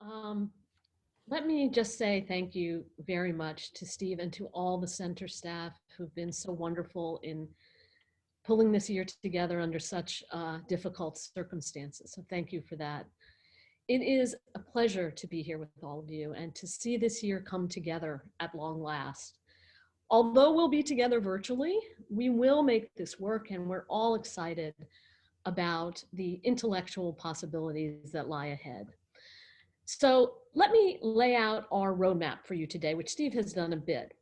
Um, Let me just say thank you very much to Steve and to all the center staff who've been so wonderful in pulling this year together under such difficult circumstances. So thank you for that. It is a pleasure to be here with all of you and to see this year come together at long last. Although we'll be together virtually, we will make this work, and we're all excited about the intellectual possibilities that lie ahead. So let me lay out our roadmap for you today, which Steve has done a bit.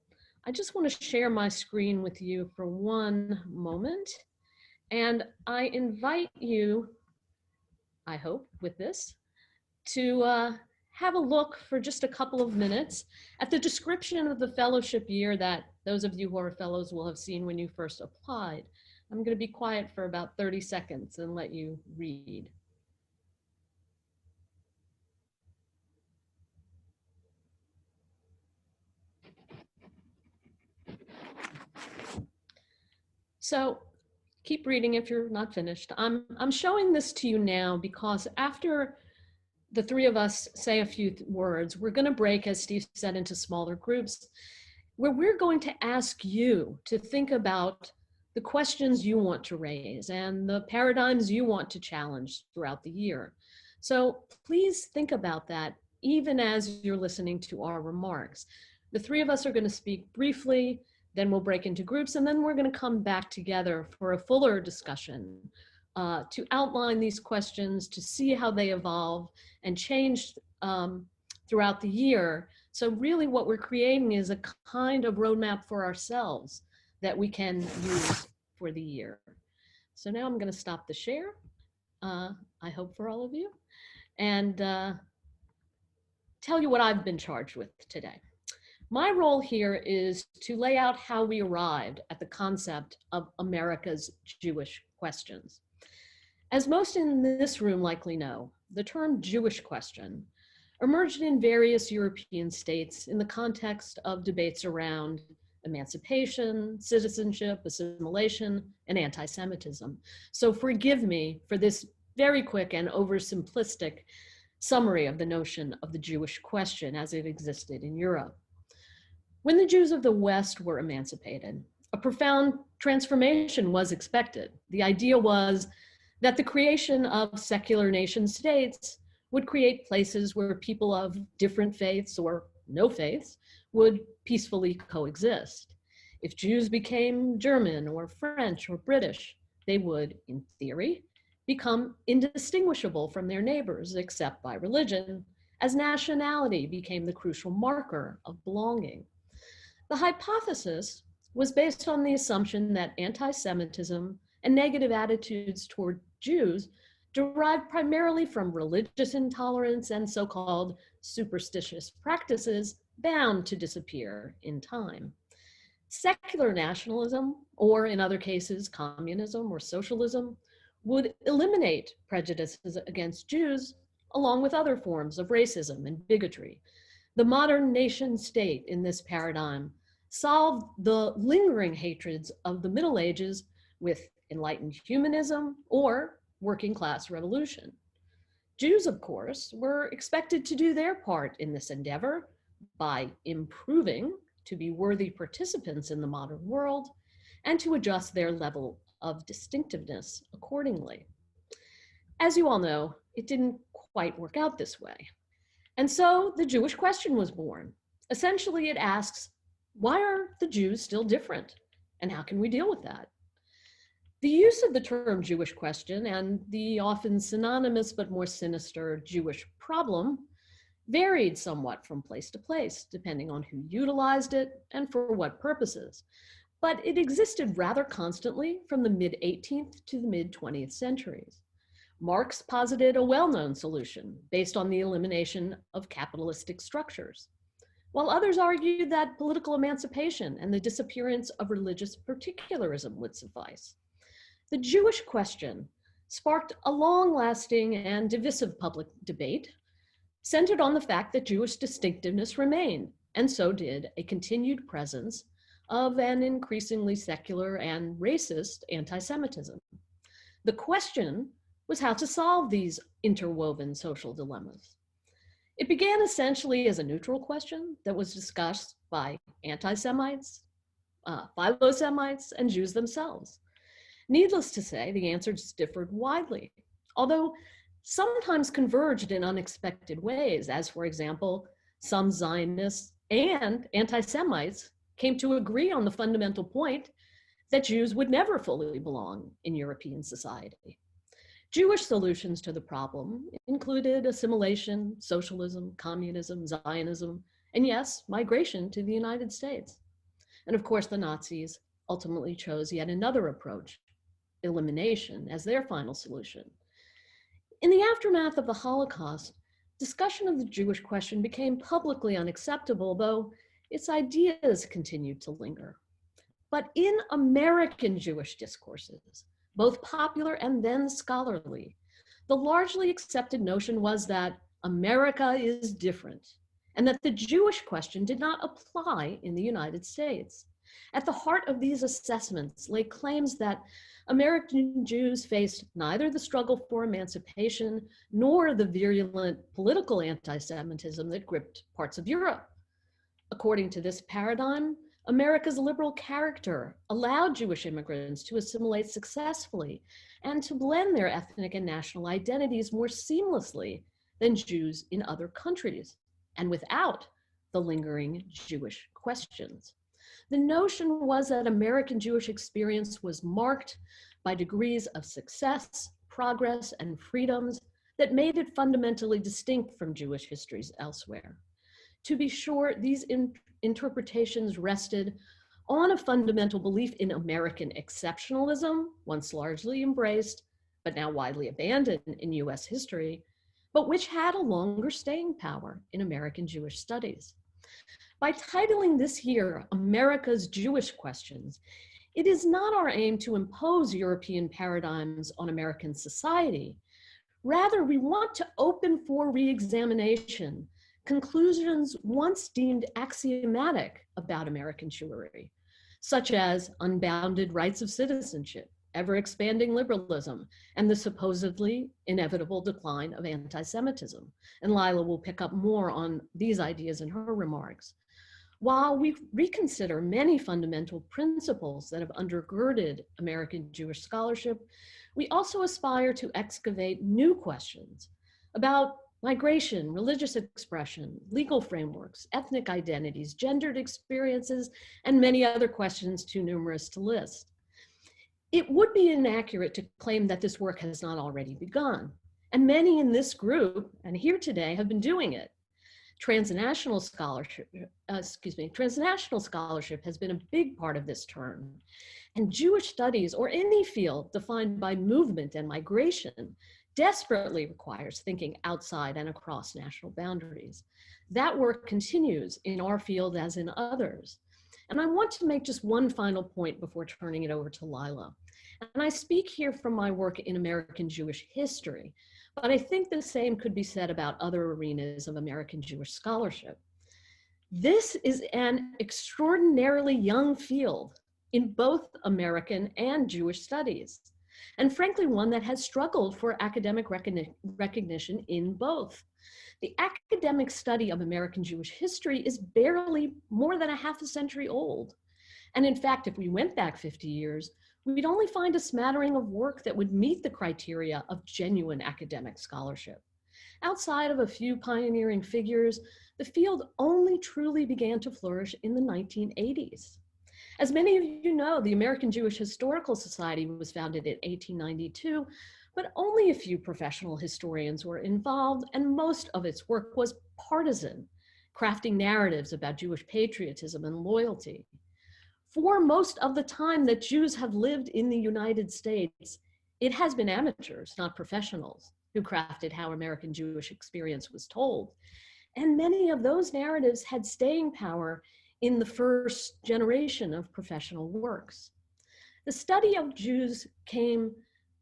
I just want to share my screen with you for one moment. And I invite you, I hope, with this, to have a look for just a couple of minutes at the description of the fellowship year that those of you who are fellows will have seen when you first applied. I'm going to be quiet for about 30 seconds and let you read. So keep reading if you're not finished. I'm showing this to you now because after the three of us say a few words, we're going to break, as Steve said, into smaller groups where we're going to ask you to think about the questions you want to raise and the paradigms you want to challenge throughout the year. So please think about that even as you're listening to our remarks. The three of us are going to speak briefly, then we'll break into groups, and then we're going to come back together for a fuller discussion to outline these questions, to see how they evolve and change throughout the year. So really what we're creating is a kind of roadmap for ourselves that we can use for the year. So now I'm going to stop the share, I hope for all of you, and tell you what I've been charged with today. My role here is to lay out how we arrived at the concept of America's Jewish questions. As most in this room likely know, the term Jewish question emerged in various European states in the context of debates around emancipation, citizenship, assimilation, and anti-Semitism. So forgive me for this very quick and oversimplistic summary of the notion of the Jewish question as it existed in Europe. When the Jews of the West were emancipated, a profound transformation was expected. The idea was that the creation of secular nation states would create places where people of different faiths or no faiths would peacefully coexist. If Jews became German or French or British, they would, in theory, become indistinguishable from their neighbors except by religion, as nationality became the crucial marker of belonging. The hypothesis was based on the assumption that anti-Semitism and negative attitudes toward Jews derived primarily from religious intolerance and so-called superstitious practices bound to disappear in time. Secular nationalism, or in other cases, communism or socialism, would eliminate prejudices against Jews along with other forms of racism and bigotry. The modern nation state in this paradigm solved the lingering hatreds of the Middle Ages with enlightened humanism or working class revolution. Jews, of course, were expected to do their part in this endeavor by improving to be worthy participants in the modern world and to adjust their level of distinctiveness accordingly. As you all know, it didn't quite work out this way. And so the Jewish question was born. Essentially, it asks, why are the Jews still different? And how can we deal with that? The use of the term Jewish question and the often synonymous but more sinister Jewish problem varied somewhat from place to place, depending on who utilized it and for what purposes. But it existed rather constantly from the mid-18th to the mid-20th centuries. Marx posited a well-known solution based on the elimination of capitalistic structures, while others argued that political emancipation and the disappearance of religious particularism would suffice. The Jewish question sparked a long-lasting and divisive public debate centered on the fact that Jewish distinctiveness remained, and so did a continued presence of an increasingly secular and racist anti-Semitism. The question was how to solve these interwoven social dilemmas. It began essentially as a neutral question that was discussed by anti-Semites, philo-Semites, and Jews themselves. Needless to say, the answers differed widely, although sometimes converged in unexpected ways, as for example, some Zionists and anti-Semites came to agree on the fundamental point that Jews would never fully belong in European society. Jewish solutions to the problem included assimilation, socialism, communism, Zionism, and yes, migration to the United States. And of course, the Nazis ultimately chose yet another approach, elimination, as their final solution. In the aftermath of the Holocaust, discussion of the Jewish question became publicly unacceptable, though its ideas continued to linger. But in American Jewish discourses, both popular and then scholarly, the largely accepted notion was that America is different and that the Jewish question did not apply in the United States. At the heart of these assessments lay claims that American Jews faced neither the struggle for emancipation nor the virulent political anti-Semitism that gripped parts of Europe. According to this paradigm, America's liberal character allowed Jewish immigrants to assimilate successfully and to blend their ethnic and national identities more seamlessly than Jews in other countries, and without the lingering Jewish questions. The notion was that American Jewish experience was marked by degrees of success, progress, and freedoms that made it fundamentally distinct from Jewish histories elsewhere. To be sure, these interpretations rested on a fundamental belief in American exceptionalism, once largely embraced, but now widely abandoned in US history, but which had a longer staying power in American Jewish studies. By titling this year America's Jewish Questions, it is not our aim to impose European paradigms on American society. Rather, we want to open for re-examination conclusions once deemed axiomatic about American Jewry, such as unbounded rights of citizenship, ever-expanding liberalism, and the supposedly inevitable decline of anti-Semitism. And Lila will pick up more on these ideas in her remarks. While we reconsider many fundamental principles that have undergirded American Jewish scholarship, we also aspire to excavate new questions about migration, religious expression, legal frameworks, ethnic identities, gendered experiences, and many other questions too numerous to list. It would be inaccurate to claim that this work has not already begun, and many in this group and here today have been doing it. Transnational scholarship has been a big part of this term. And Jewish studies, or any field defined by movement and migration, desperately requires thinking outside and across national boundaries. That work continues in our field as in others. And I want to make just one final point before turning it over to Lila. And I speak here from my work in American Jewish history, but I think the same could be said about other arenas of American Jewish scholarship. This is an extraordinarily young field in both American and Jewish studies, and frankly, one that has struggled for academic recognition in both. The academic study of American Jewish history is barely more than a half a century old. And in fact, if we went back 50 years, we'd only find a smattering of work that would meet the criteria of genuine academic scholarship. Outside of a few pioneering figures, the field only truly began to flourish in the 1980s. As many of you know, the American Jewish Historical Society was founded in 1892, but only a few professional historians were involved, and most of its work was partisan, crafting narratives about Jewish patriotism and loyalty. For most of the time that Jews have lived in the United States, it has been amateurs, not professionals, who crafted how American Jewish experience was told. And many of those narratives had staying power in the first generation of professional works. The study of Jews came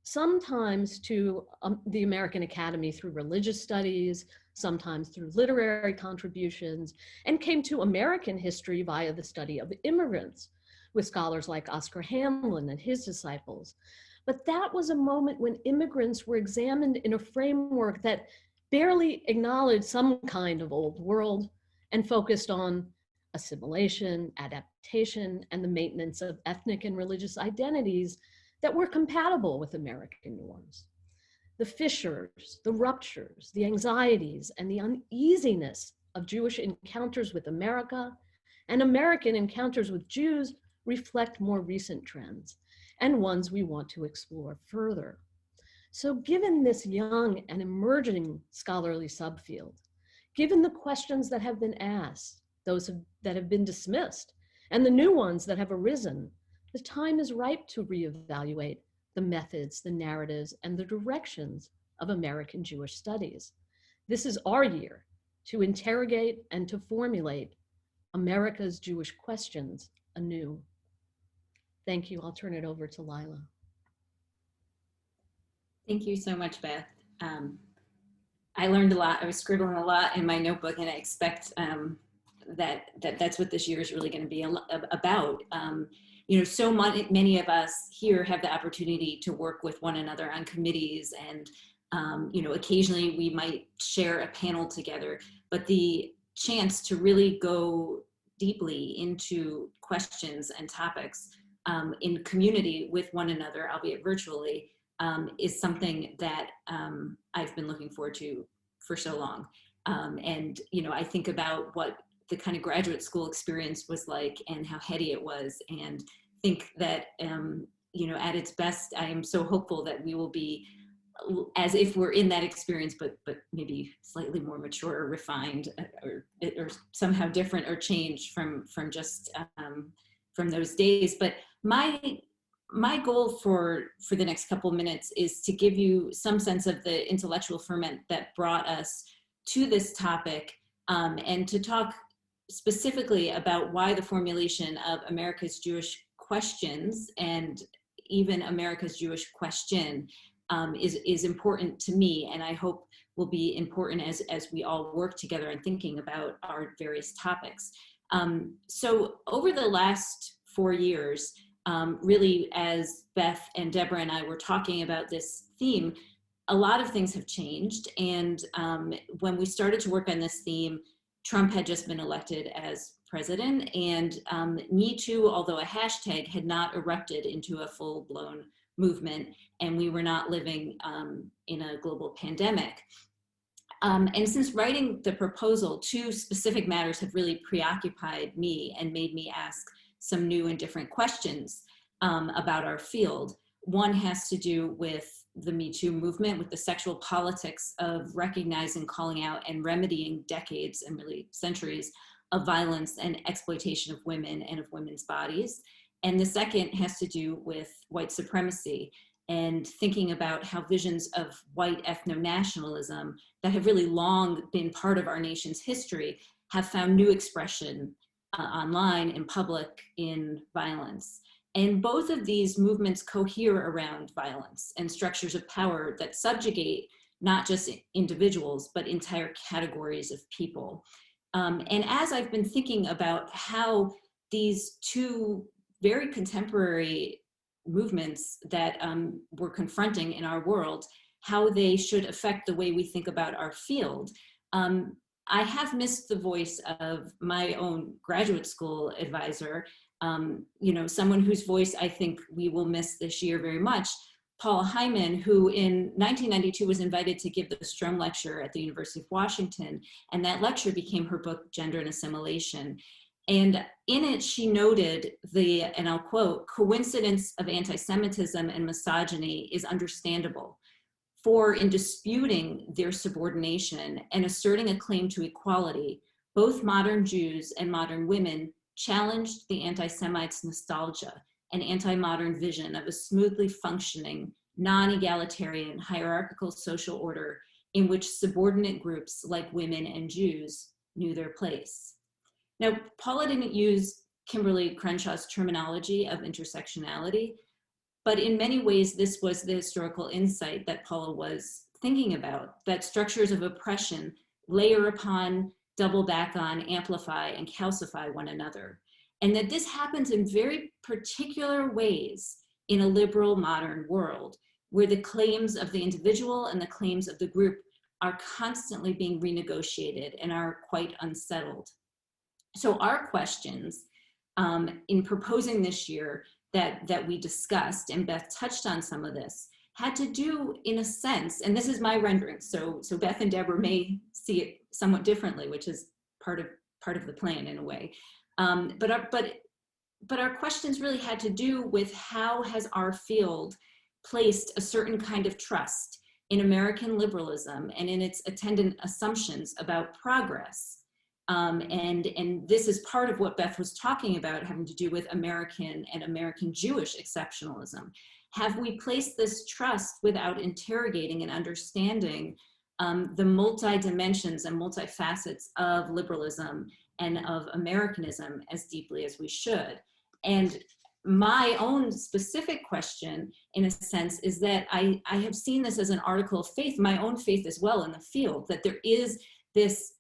sometimes to the American Academy through religious studies, sometimes through literary contributions, and came to American history via the study of immigrants, with scholars like Oscar Hamlin and his disciples. But that was a moment when immigrants were examined in a framework that barely acknowledged some kind of old world and focused on assimilation, adaptation, and the maintenance of ethnic and religious identities that were compatible with American norms. The fissures, the ruptures, the anxieties, and the uneasiness of Jewish encounters with America and American encounters with Jews reflect more recent trends and ones we want to explore further. So given this young and emerging scholarly subfield, given the questions that have been asked, those that have been dismissed, and the new ones that have arisen, the time is ripe to reevaluate the methods, the narratives, and the directions of American Jewish studies. This is our year to interrogate and to formulate America's Jewish questions anew. Thank you. I'll turn it over to Lila. Thank you so much, Beth. I learned a lot. I was scribbling a lot in my notebook, and I expect that's what this year is really going to be about. You know, so many of us here have the opportunity to work with one another on committees, and you know, occasionally we might share a panel together, but the chance to really go deeply into questions and topics in community with one another, albeit virtually, is something that I've been looking forward to for so long. And, you know, I think about what the kind of graduate school experience was like and how heady it was, and think that, you know, at its best, I am so hopeful that we will be as if we're in that experience, but maybe slightly more mature or refined, or somehow different or changed from just from those days. But my goal for the next couple of minutes is to give you some sense of the intellectual ferment that brought us to this topic, and to talk specifically about why the formulation of America's Jewish questions, and even America's Jewish question, is important to me, and I hope will be important as we all work together in thinking about our various topics. So over the last 4 years, really, as Beth and Deborah and I were talking about this theme, a lot of things have changed. And when we started to work on this theme, Trump had just been elected as president, and Me Too, although a hashtag, had not erupted into a full-blown movement, and we were not living in a global pandemic. And since writing the proposal, 2 specific matters have really preoccupied me and made me ask some new and different questions about our field. One has to do with the Me Too movement, with the sexual politics of recognizing, calling out, and remedying decades and really centuries of violence and exploitation of women and of women's bodies. And the second has to do with white supremacy and thinking about how visions of white ethno-nationalism that have really long been part of our nation's history have found new expression online, in public, in violence. And both of these movements cohere around violence and structures of power that subjugate not just individuals, but entire categories of people. And as I've been thinking about how these 2 very contemporary movements that we're confronting in our world, how they should affect the way we think about our field, I have missed the voice of my own graduate school advisor, you know, someone whose voice I think we will miss this year very much, Paul Hyman, who in 1992 was invited to give the Strom Lecture at the University of Washington, and that lecture became her book, Gender and Assimilation. And in it, she noted and I'll quote, "Coincidence of anti-Semitism and misogyny is understandable, for in disputing their subordination and asserting a claim to equality, both modern Jews and modern women challenged the anti-Semites' nostalgia and anti-modern vision of a smoothly functioning, non-egalitarian, hierarchical social order in which subordinate groups like women and Jews knew their place." Now, Paula didn't use Kimberly Crenshaw's terminology of intersectionality, but in many ways, this was the historical insight that Paula was thinking about, that structures of oppression layer upon, double back on, amplify, and calcify one another. And that this happens in very particular ways in a liberal modern world, where the claims of the individual and the claims of the group are constantly being renegotiated and are quite unsettled. So our questions in proposing this year that we discussed, and Beth touched on some of this, had to do, in a sense, and this is my rendering, so Beth and Deborah may see it somewhat differently, which is part of the plan in a way. But our questions really had to do with how has our field placed a certain kind of trust in American liberalism and in its attendant assumptions about progress. And this is part of what Beth was talking about, having to do with American and American Jewish exceptionalism. Have we placed this trust without interrogating and understanding the multi-dimensions and multi-facets of liberalism and of Americanism as deeply as we should? And my own specific question, in a sense, is that I have seen this as an article of faith, my own faith as well in the field, that there is this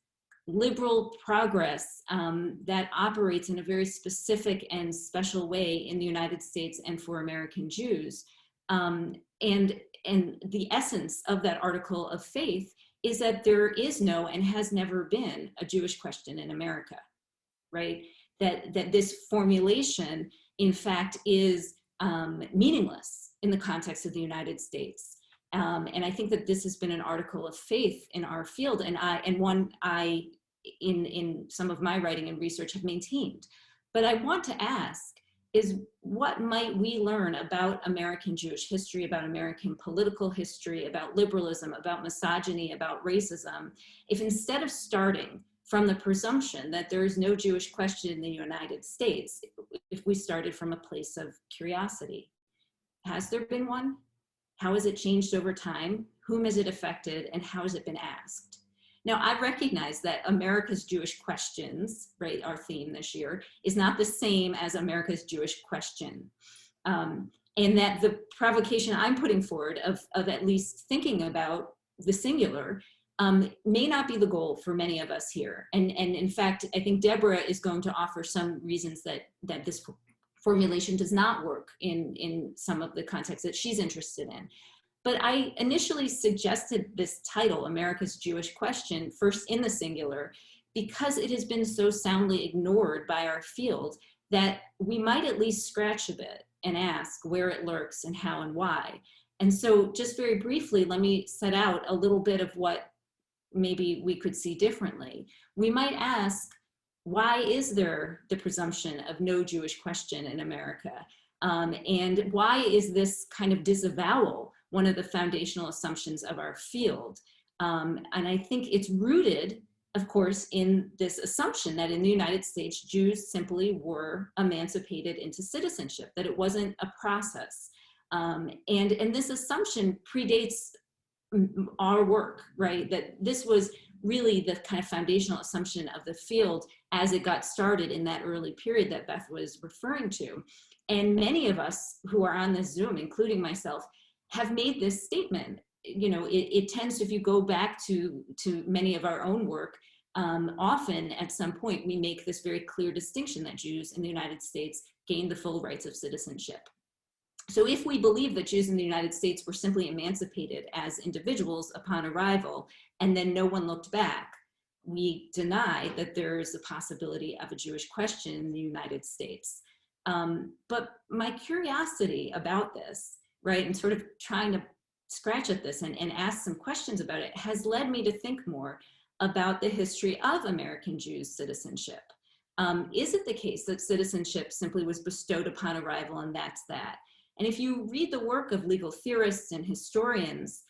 liberal progress that operates in a very specific and special way in the United States and for American Jews. And the essence of that article of faith is that there is no and has never been a Jewish question in America, right? That this formulation, in fact, is meaningless in the context of the United States. And I think that this has been an article of faith in our field, and one I, in some of my writing and research, have maintained. But I want to ask is, what might we learn about American Jewish history, about American political history, about liberalism, about misogyny, about racism, if instead of starting from the presumption that there is no Jewish question in the United States, if we started from a place of curiosity? Has there been one? How has it changed over time? Whom has it affected? And how has it been asked? Now, I recognize that America's Jewish questions, right, our theme this year, is not the same as America's Jewish question. And that the provocation I'm putting forward of at least thinking about the singular may not be the goal for many of us here. And in fact, I think Deborah is going to offer some reasons that this formulation does not work in some of the contexts that she's interested in. But I initially suggested this title, America's Jewish Question, first in the singular, because it has been so soundly ignored by our field that we might at least scratch a bit and ask where it lurks and how and why. And so just very briefly, let me set out a little bit of what maybe we could see differently. We might ask, why is there the presumption of no Jewish question in America? And why is this kind of disavowal one of the foundational assumptions of our field? And I think it's rooted, of course, in this assumption that in the United States, Jews simply were emancipated into citizenship, that it wasn't a process. And this assumption predates our work, right? That this was really the kind of foundational assumption of the field as it got started in that early period that Beth was referring to. And many of us who are on this Zoom, including myself, have made this statement. You know, it tends to, if you go back to many of our own work, often at some point we make this very clear distinction that Jews in the United States gained the full rights of citizenship. So if we believe that Jews in the United States were simply emancipated as individuals upon arrival, and then no one looked back, we deny that there's a possibility of a Jewish question in the United States. But my curiosity about this, right, and sort of trying to scratch at this and ask some questions about it, has led me to think more about the history of American Jews' citizenship. Is it the case that citizenship simply was bestowed upon arrival and that's that? And if you read the work of legal theorists and historians,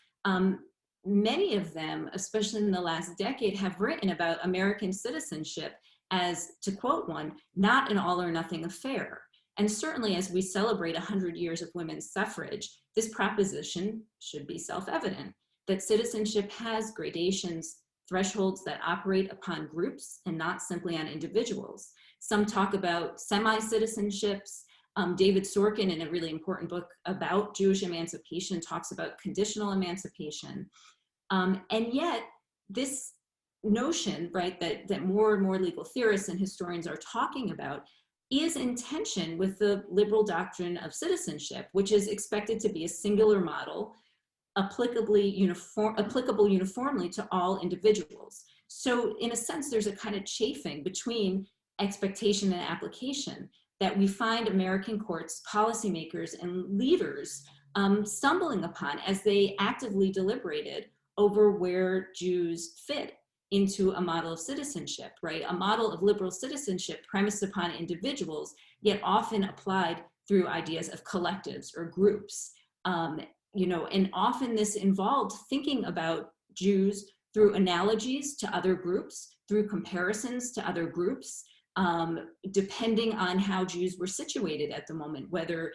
many of them, especially in the last decade, have written about American citizenship as, to quote one, not an all or nothing affair. And certainly as we celebrate 100 years of women's suffrage, this proposition should be self-evident, that citizenship has gradations, thresholds that operate upon groups and not simply on individuals. Some talk about semi-citizenships. David Sorkin, in a really important book about Jewish emancipation, talks about conditional emancipation. And yet this notion, right, that more and more legal theorists and historians are talking about is in tension with the liberal doctrine of citizenship, which is expected to be a singular model applicable uniformly to all individuals. So in a sense, there's a kind of chafing between expectation and application that we find American courts, policymakers, and leaders stumbling upon as they actively deliberated over where Jews fit into a model of citizenship, right? A model of liberal citizenship premised upon individuals, yet often applied through ideas of collectives or groups. You know, and often this involved thinking about Jews through analogies to other groups, through comparisons to other groups, depending on how Jews were situated at the moment, whether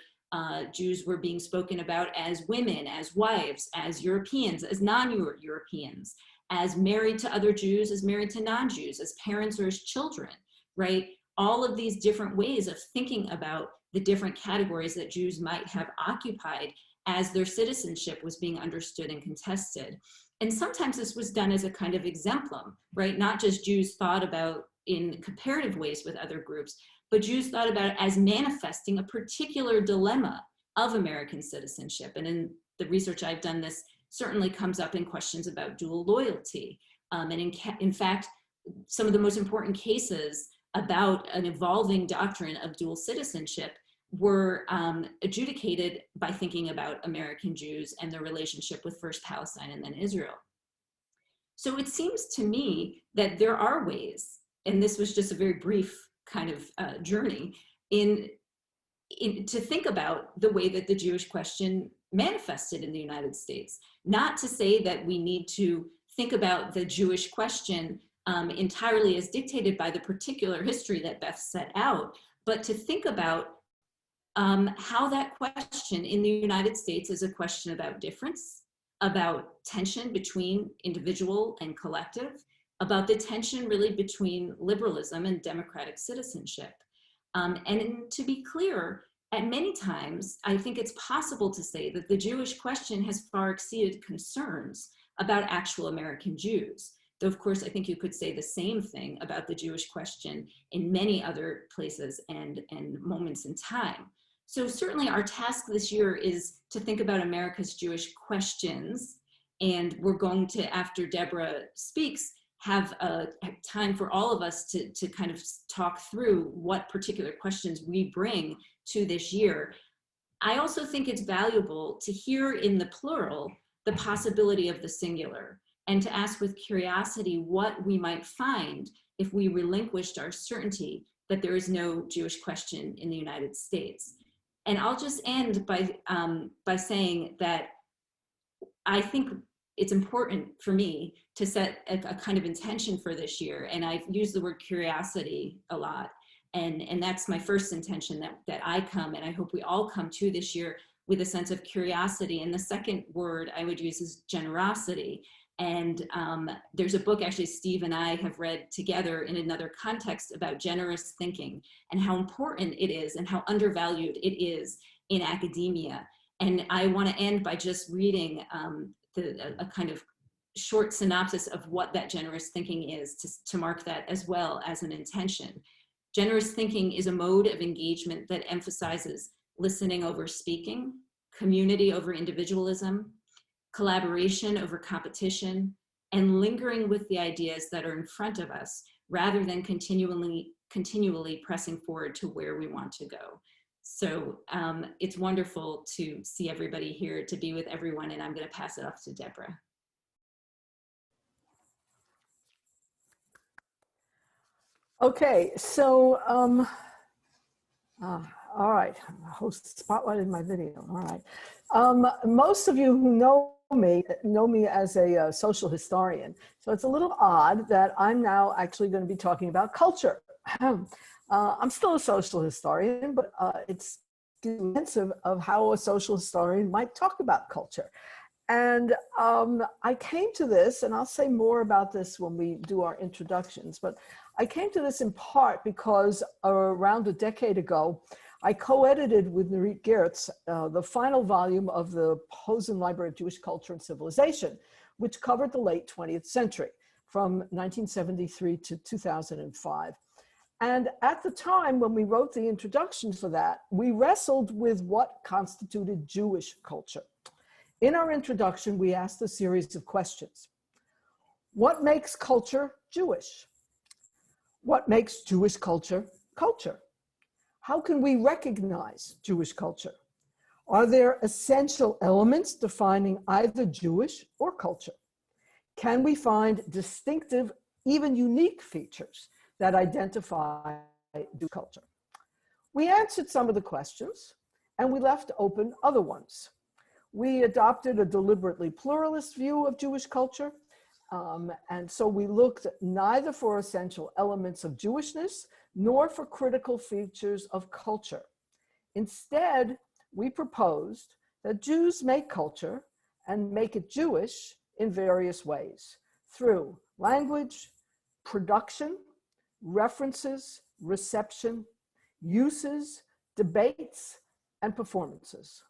Jews were being spoken about as women, as wives, as Europeans, as non-Europeans, as married to other Jews, as married to non-Jews, as parents or as children, right? All of these different ways of thinking about the different categories that Jews might have occupied as their citizenship was being understood and contested. And sometimes this was done as a kind of exemplum, right? Not just Jews thought about in comparative ways with other groups, but Jews thought about it as manifesting a particular dilemma of American citizenship. And in the research I've done, this certainly comes up in questions about dual loyalty. And in fact, some of the most important cases about an evolving doctrine of dual citizenship were adjudicated by thinking about American Jews and their relationship with first Palestine and then Israel. So it seems to me that there are ways, and this was just a very brief kind of journey, to think about the way that the Jewish question manifested in the United States. Not to say that we need to think about the Jewish question entirely as dictated by the particular history that Beth set out, but to think about how that question in the United States is a question about difference, about tension between individual and collective, about the tension really between liberalism and democratic citizenship. And to be clear, at many times, I think it's possible to say that the Jewish question has far exceeded concerns about actual American Jews. Though, of course, I think you could say the same thing about the Jewish question in many other places and moments in time. So certainly our task this year is to think about America's Jewish questions. And we're going to, after Deborah speaks, have a time for all of us to kind of talk through what particular questions we bring to this year. I also think it's valuable to hear in the plural the possibility of the singular, and to ask with curiosity what we might find if we relinquished our certainty that there is no Jewish question in the United States. And I'll just end by saying that I think it's important for me to set a kind of intention for this year. And I've used the word curiosity a lot. And that's my first intention, that I come, and I hope we all come to this year with a sense of curiosity. And the second word I would use is generosity. And there's a book actually Steve and I have read together in another context about generous thinking and how important it is and how undervalued it is in academia. And I want to end by just reading a kind of short synopsis of what that generous thinking is, to mark that as well as an intention. Generous thinking is a mode of engagement that emphasizes listening over speaking, community over individualism, collaboration over competition, and lingering with the ideas that are in front of us rather than continually pressing forward to where we want to go. So it's wonderful to see everybody here, to be with everyone, and I'm going to pass it off to Deborah. Okay, so all right, host spotlighted my video. All right, most of you who know me as a social historian, so it's a little odd that I'm now actually going to be talking about culture. I'm still a social historian, but it's a sense of how a social historian might talk about culture. And I came to this, and I'll say more about this when we do our introductions, but I came to this in part because around a decade ago, I co-edited with Nurit Geertz the final volume of the Posen Library of Jewish Culture and Civilization, which covered the late 20th century, from 1973 to 2005. And at the time when we wrote the introduction for that, we wrestled with what constituted Jewish culture. In our introduction, we asked a series of questions. What makes culture Jewish? What makes Jewish culture culture? How can we recognize Jewish culture? Are there essential elements defining either Jewish or culture? Can we find distinctive, even unique features that identify Jewish culture? We answered some of the questions and we left open other ones. We adopted a deliberately pluralist view of Jewish culture. And so we looked neither for essential elements of Jewishness nor for critical features of culture. Instead, we proposed that Jews make culture and make it Jewish in various ways, through language, production, references, reception, uses, debates, and performances.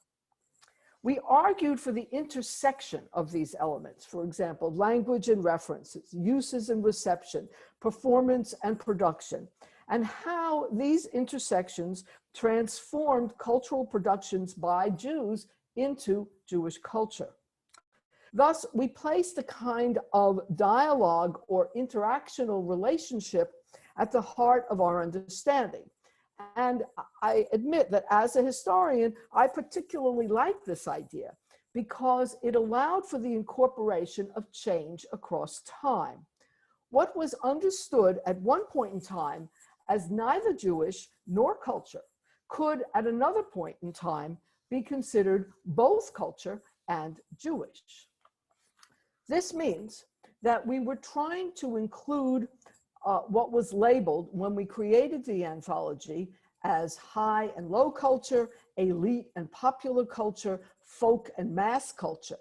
We argued for the intersection of these elements, for example, language and references, uses and reception, performance and production, and how these intersections transformed cultural productions by Jews into Jewish culture. Thus, we placed a kind of dialogue or interactional relationship at the heart of our understanding. And I admit that as a historian, I particularly like this idea because it allowed for the incorporation of change across time. What was understood at one point in time as neither Jewish nor culture could at another point in time be considered both culture and Jewish. This means that we were trying to include what was labeled when we created the anthology as high and low culture, elite and popular culture, folk and mass culture.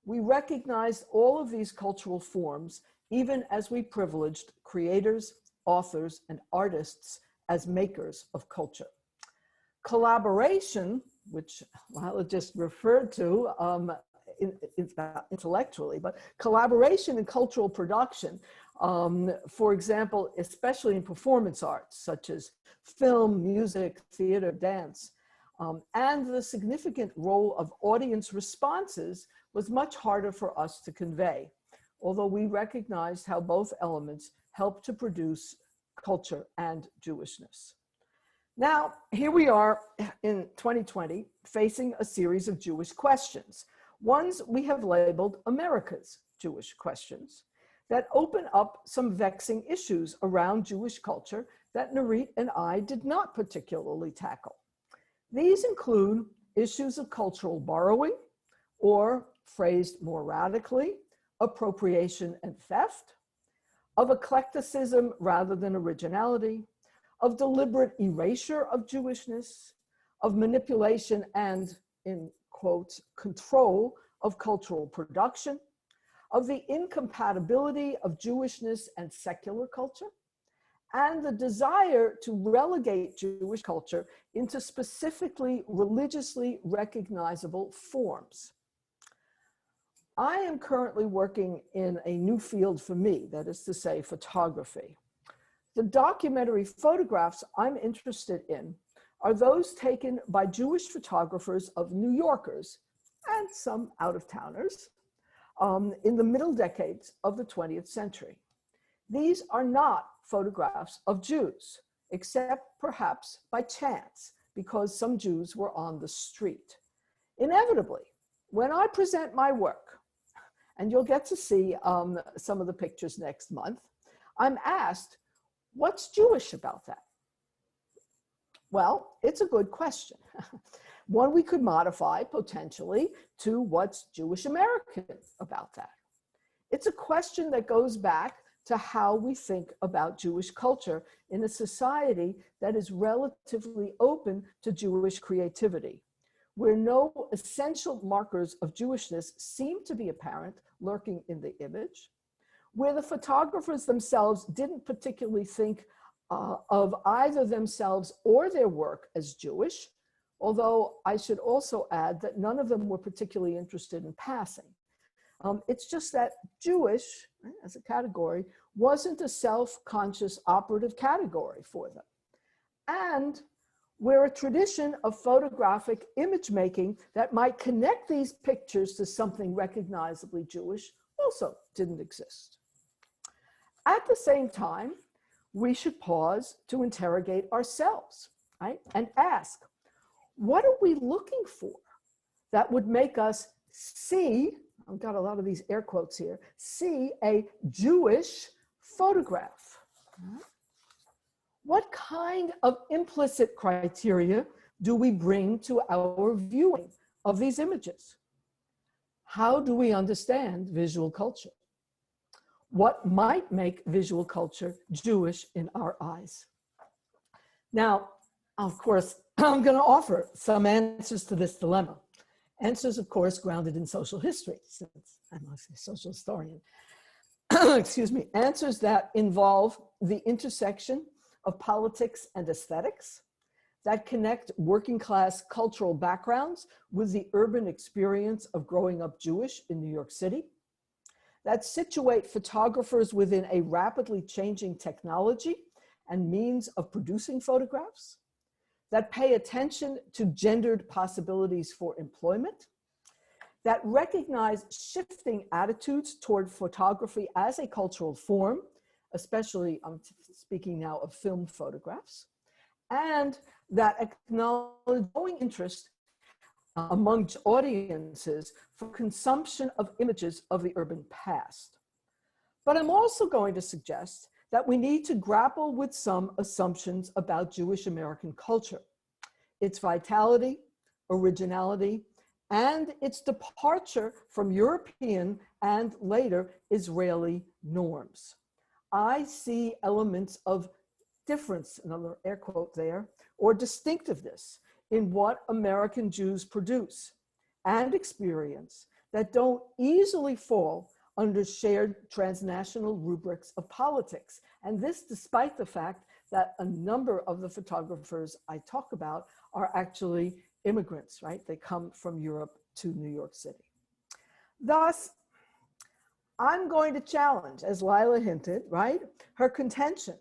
We recognized all of these cultural forms even as we privileged creators, authors, and artists as makers of culture. Collaboration, which Lila just referred to intellectually, but collaboration in cultural production, for example, especially in performance arts, such as film, music, theater, dance, and the significant role of audience responses was much harder for us to convey, although we recognized how both elements help to produce culture and Jewishness. Now, here we are in 2020, facing a series of Jewish questions, ones we have labeled America's Jewish questions, that open up some vexing issues around Jewish culture that Nurit and I did not particularly tackle. These include issues of cultural borrowing, or phrased more radically, appropriation and theft, of eclecticism rather than originality, of deliberate erasure of Jewishness, of manipulation and, in quotes, control of cultural production, of the incompatibility of Jewishness and secular culture, and the desire to relegate Jewish culture into specifically religiously recognizable forms. I am currently working in a new field for me, that is to say, photography. The documentary photographs I'm interested in are those taken by Jewish photographers of New Yorkers and some out-of-towners in the middle decades of the 20th century. These are not photographs of Jews, except perhaps by chance, because some Jews were on the street. Inevitably, when I present my work, and you'll get to see some of the pictures next month, I'm asked, what's Jewish about that? Well, it's a good question. One we could modify potentially to what's Jewish American about that. It's a question that goes back to how we think about Jewish culture in a society that is relatively open to Jewish creativity, where no essential markers of Jewishness seem to be apparent lurking in the image, where the photographers themselves didn't particularly think of either themselves or their work as Jewish, although I should also add that none of them were particularly interested in passing. It's just that Jewish, as a category, wasn't a self-conscious operative category for them. And where a tradition of photographic image making that might connect these pictures to something recognizably Jewish also didn't exist. At the same time, we should pause to interrogate ourselves, right? And ask, what are we looking for that would make us see, I've got a lot of these air quotes here, see a Jewish photograph? What kind of implicit criteria do we bring to our viewing of these images? How do we understand visual culture? What might make visual culture Jewish in our eyes? Now, of course, I'm going to offer some answers to this dilemma. Answers, of course, grounded in social history, since I'm a social historian. Excuse me. Answers that involve the intersection of politics and aesthetics, that connect working class cultural backgrounds with the urban experience of growing up Jewish in New York City, that situate photographers within a rapidly changing technology and means of producing photographs, that pay attention to gendered possibilities for employment, that recognize shifting attitudes toward photography as a cultural form, especially, I'm speaking now of film photographs, and that acknowledge growing interest among audiences for consumption of images of the urban past. But I'm also going to suggest that we need to grapple with some assumptions about Jewish American culture, its vitality, originality, and its departure from European and later Israeli norms. I see elements of difference, another air quote there, or distinctiveness in what American Jews produce and experience that don't easily fall under shared transnational rubrics of politics. And this despite the fact that a number of the photographers I talk about are actually immigrants, right? They come from Europe to New York City. Thus, I'm going to challenge, as Lila hinted, right, her contention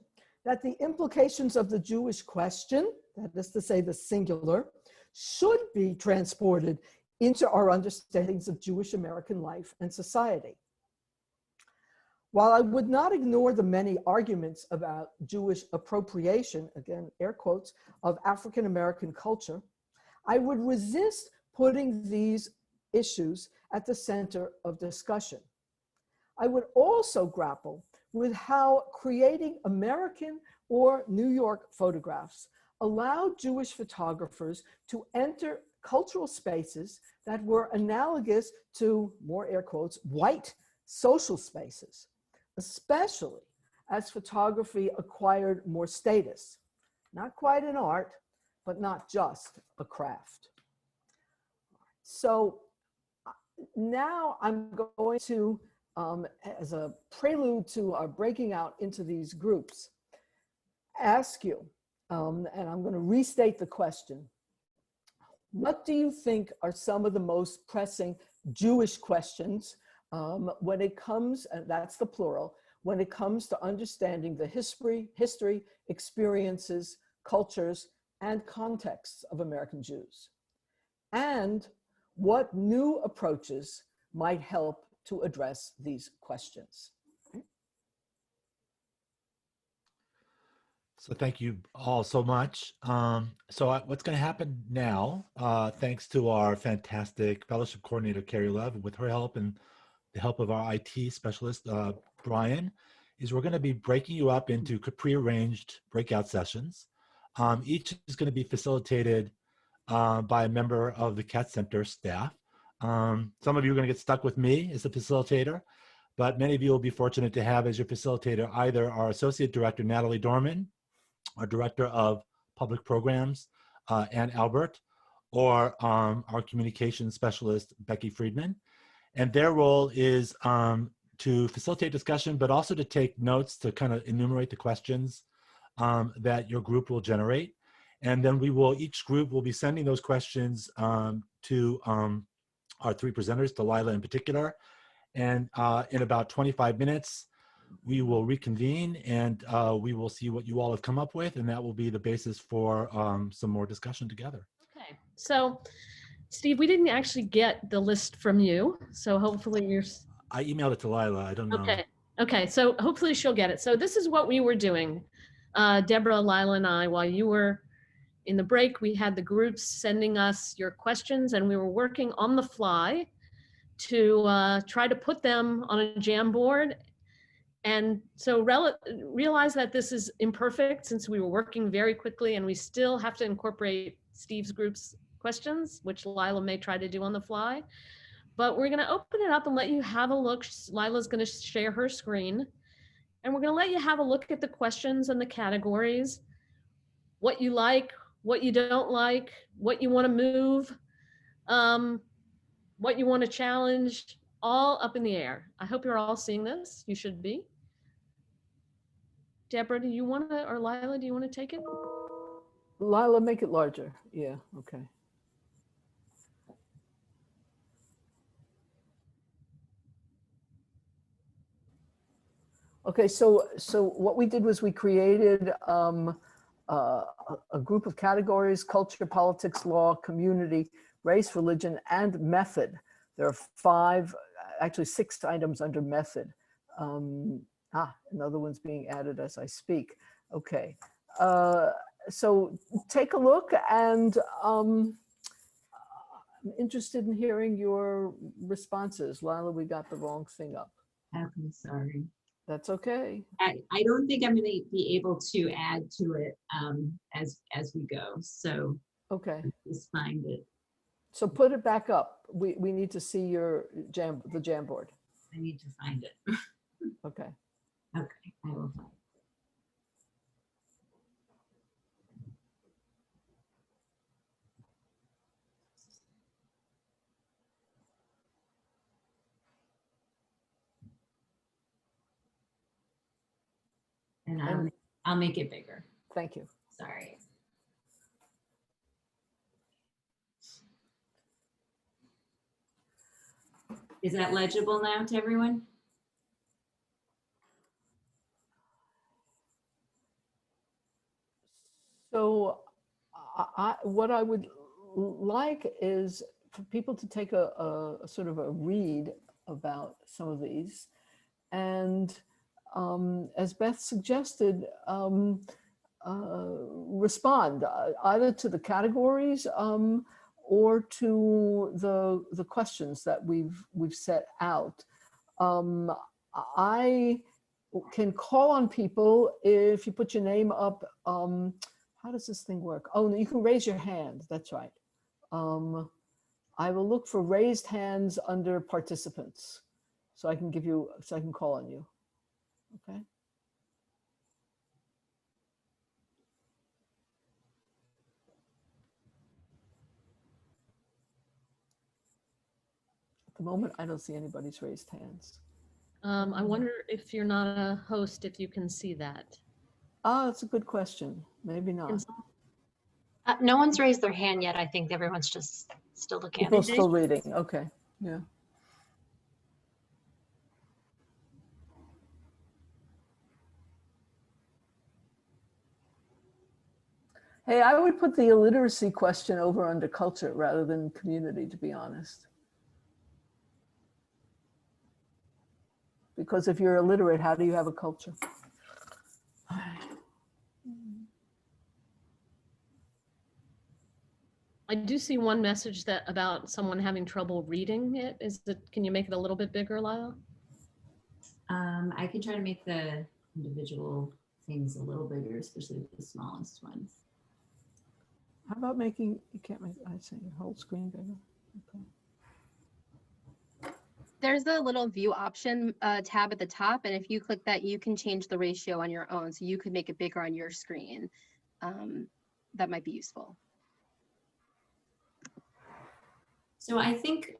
that the implications of the Jewish question, that is to say the singular, should be transported into our understandings of Jewish American life and society. While I would not ignore the many arguments about Jewish appropriation, again, air quotes, of African American culture, I would resist putting these issues at the center of discussion. I would also grapple with how creating American or New York photographs allowed Jewish photographers to enter cultural spaces that were analogous to, more air quotes, white social spaces, especially as photography acquired more status, not quite an art, but not just a craft. So now I'm going to, as a prelude to our breaking out into these groups, ask you, and I'm going to restate the question. What do you think are some of the most pressing Jewish questions when it comes, and that's the plural, when it comes to understanding the history, experiences, cultures, and contexts of American Jews? And what new approaches might help to address these questions? So thank you all so much. What's going to happen now, thanks to our fantastic fellowship coordinator, Carrie Lev, with her help and the help of our IT specialist, Brian, is we're going to be breaking you up into prearranged breakout sessions. Each is going to be facilitated by a member of the CAT Center staff. Some of you are going to get stuck with me as the facilitator, but many of you will be fortunate to have as your facilitator either our Associate Director, Natalie Dorman, our Director of Public Programs, Ann Albert, or our Communications Specialist, Becky Friedman. And their role is to facilitate discussion, but also to take notes to kind of enumerate the questions that your group will generate. And then each group will be sending those questions to our three presenters, to Lila in particular. And in about 25 minutes, we will reconvene and we will see what you all have come up with, and that will be the basis for some more discussion together. Okay, so Steve, we didn't actually get the list from you, so hopefully you're I emailed it to Lila. I don't know. okay. Okay, so hopefully she'll get it. So this is what we were doing, Deborah, Lila, and I, while you were in the break. We had the groups sending us your questions, and we were working on the fly to try to put them on a Jamboard. And so realize that this is imperfect since we were working very quickly, and we still have to incorporate Steve's group's questions, which Lila may try to do on the fly. But we're going to open it up and let you have a look. Lila's going to share her screen, and we're going to let you have a look at the questions and the categories, what you like, what you don't like, what you want to move, what you want to challenge, all up in the air. I hope you're all seeing this. You should be. Deborah, do you want to, or Lila, do you want to take it? Lila, make it larger. Yeah, okay. Okay, so what we did was we created a group of categories: culture, politics, law, community, race, religion, and method. There are 5, actually 6 items under method. Another one's being added as I speak. Okay, so take a look, and I'm interested in hearing your responses. Lila, we got the wrong thing up. I'm sorry. That's okay. I don't think I'm going to be able to add to it as we go. So Okay. just find it. So put it back up. We need to see your the Jamboard. I need to find it. Okay. Okay, I will find it. And I'll make it bigger. Thank you. Sorry. Is that legible now to everyone? So what I would like is for people to take a sort of a read about some of these, and as Beth suggested, respond either to the categories or to the questions that we've set out. I can call on people if you put your name up. How does this thing work? Oh, you can raise your hand. That's right. I will look for raised hands under participants, so I can call on you. Okay. At the moment, I don't see anybody's raised hands. I wonder if you're not a host, if you can see that. That's a good question. Maybe not. No one's raised their hand yet. I think everyone's just still looking. People still reading. Okay. Yeah. Hey, I would put the illiteracy question over under culture rather than community, to be honest. Because if you're illiterate, how do you have a culture? I do see one message that about someone having trouble reading it. Can you make it a little bit bigger, Lila? I can try to make the individual things a little bigger, especially the smallest ones. How about making, you can't make, I say your whole screen bigger. Okay. There's a little view option tab at the top, and if you click that, you can change the ratio on your own. So you could make it bigger on your screen. That might be useful. So I think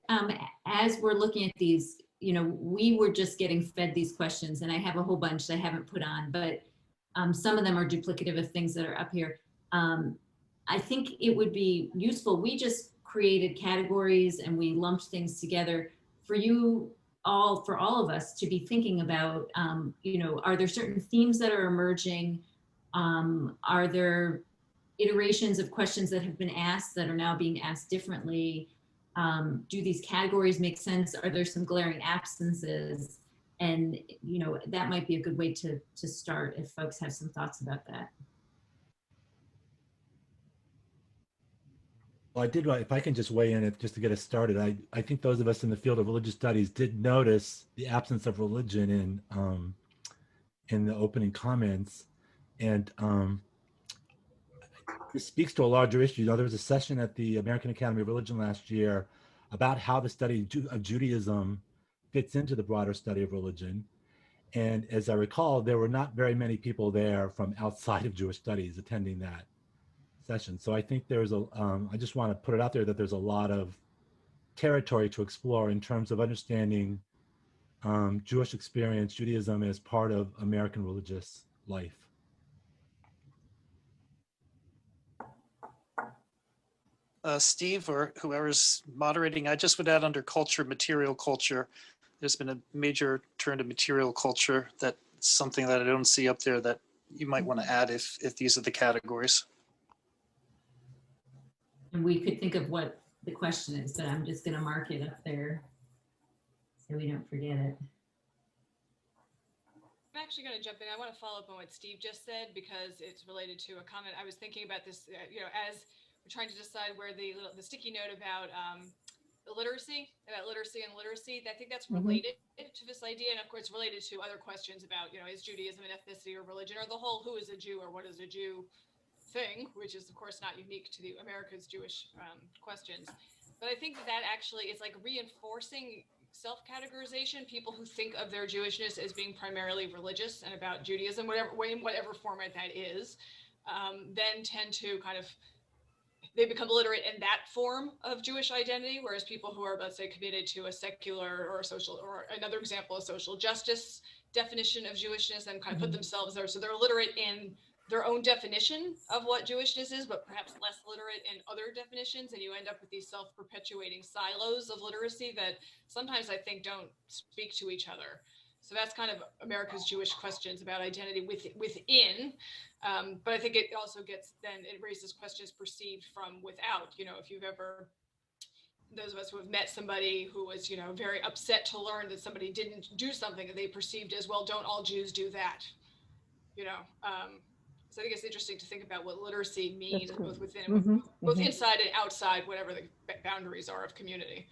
as we're looking at these, we were just getting fed these questions, and I have a whole bunch that I haven't put on, but some of them are duplicative of things that are up here. I think it would be useful. We just created categories and we lumped things together for you for all of us to be thinking about, you know, are there certain themes that are emerging? Are there iterations of questions that have been asked that are now being asked differently? Do these categories make sense? Are there some glaring absences? And, you know, that might be a good way to start if folks have some thoughts about that. Well, I did, if I can just weigh in just to get us started, I think those of us in the field of religious studies did notice the absence of religion in the opening comments. And this speaks to a larger issue. You know, there was a session at the American Academy of Religion last year about how the study of Judaism fits into the broader study of religion. And as I recall, there were not very many people there from outside of Jewish studies attending that session. So I think there's I just want to put it out there that there's a lot of territory to explore in terms of understanding Jewish experience, Judaism as part of American religious life. Steve or whoever's moderating, I just would add under culture, material culture. There's been a major turn to material culture. That's something that I don't see up there that you might want to add if these are the categories. And we could think of what the question is, but I'm just going to mark it up there so we don't forget it. I'm actually going to jump in. I want to follow up on what Steve just said because it's related to a comment. I was thinking about this, you know, as we're trying to decide where the sticky note about literacy and literacy. I think that's related to this idea, and of course related to other questions about, you know, is Judaism an ethnicity or religion, or the whole who is a Jew or what is a Jew thing, which is of course not unique to the America's Jewish questions. But I think that actually is like reinforcing self-categorization. People who think of their Jewishness as being primarily religious and about Judaism, whatever format that is, then tend to kind of, they become literate in that form of Jewish identity, whereas people who are, let's say, committed to a secular or a social, or another example, a social justice definition of Jewishness, and kind of put themselves there. So they're literate in their own definition of what Jewishness is, but perhaps less literate in other definitions. And you end up with these self-perpetuating silos of literacy that sometimes I think don't speak to each other. So that's kind of America's Jewish questions about identity within. But I think it also it raises questions perceived from without. You know, if you've ever, those of us who have met somebody who was, you know, very upset to learn that somebody didn't do something that they perceived as, well, don't all Jews do that? You know, so I think it's interesting to think about what literacy means, both within, both inside and outside, whatever the boundaries are of community.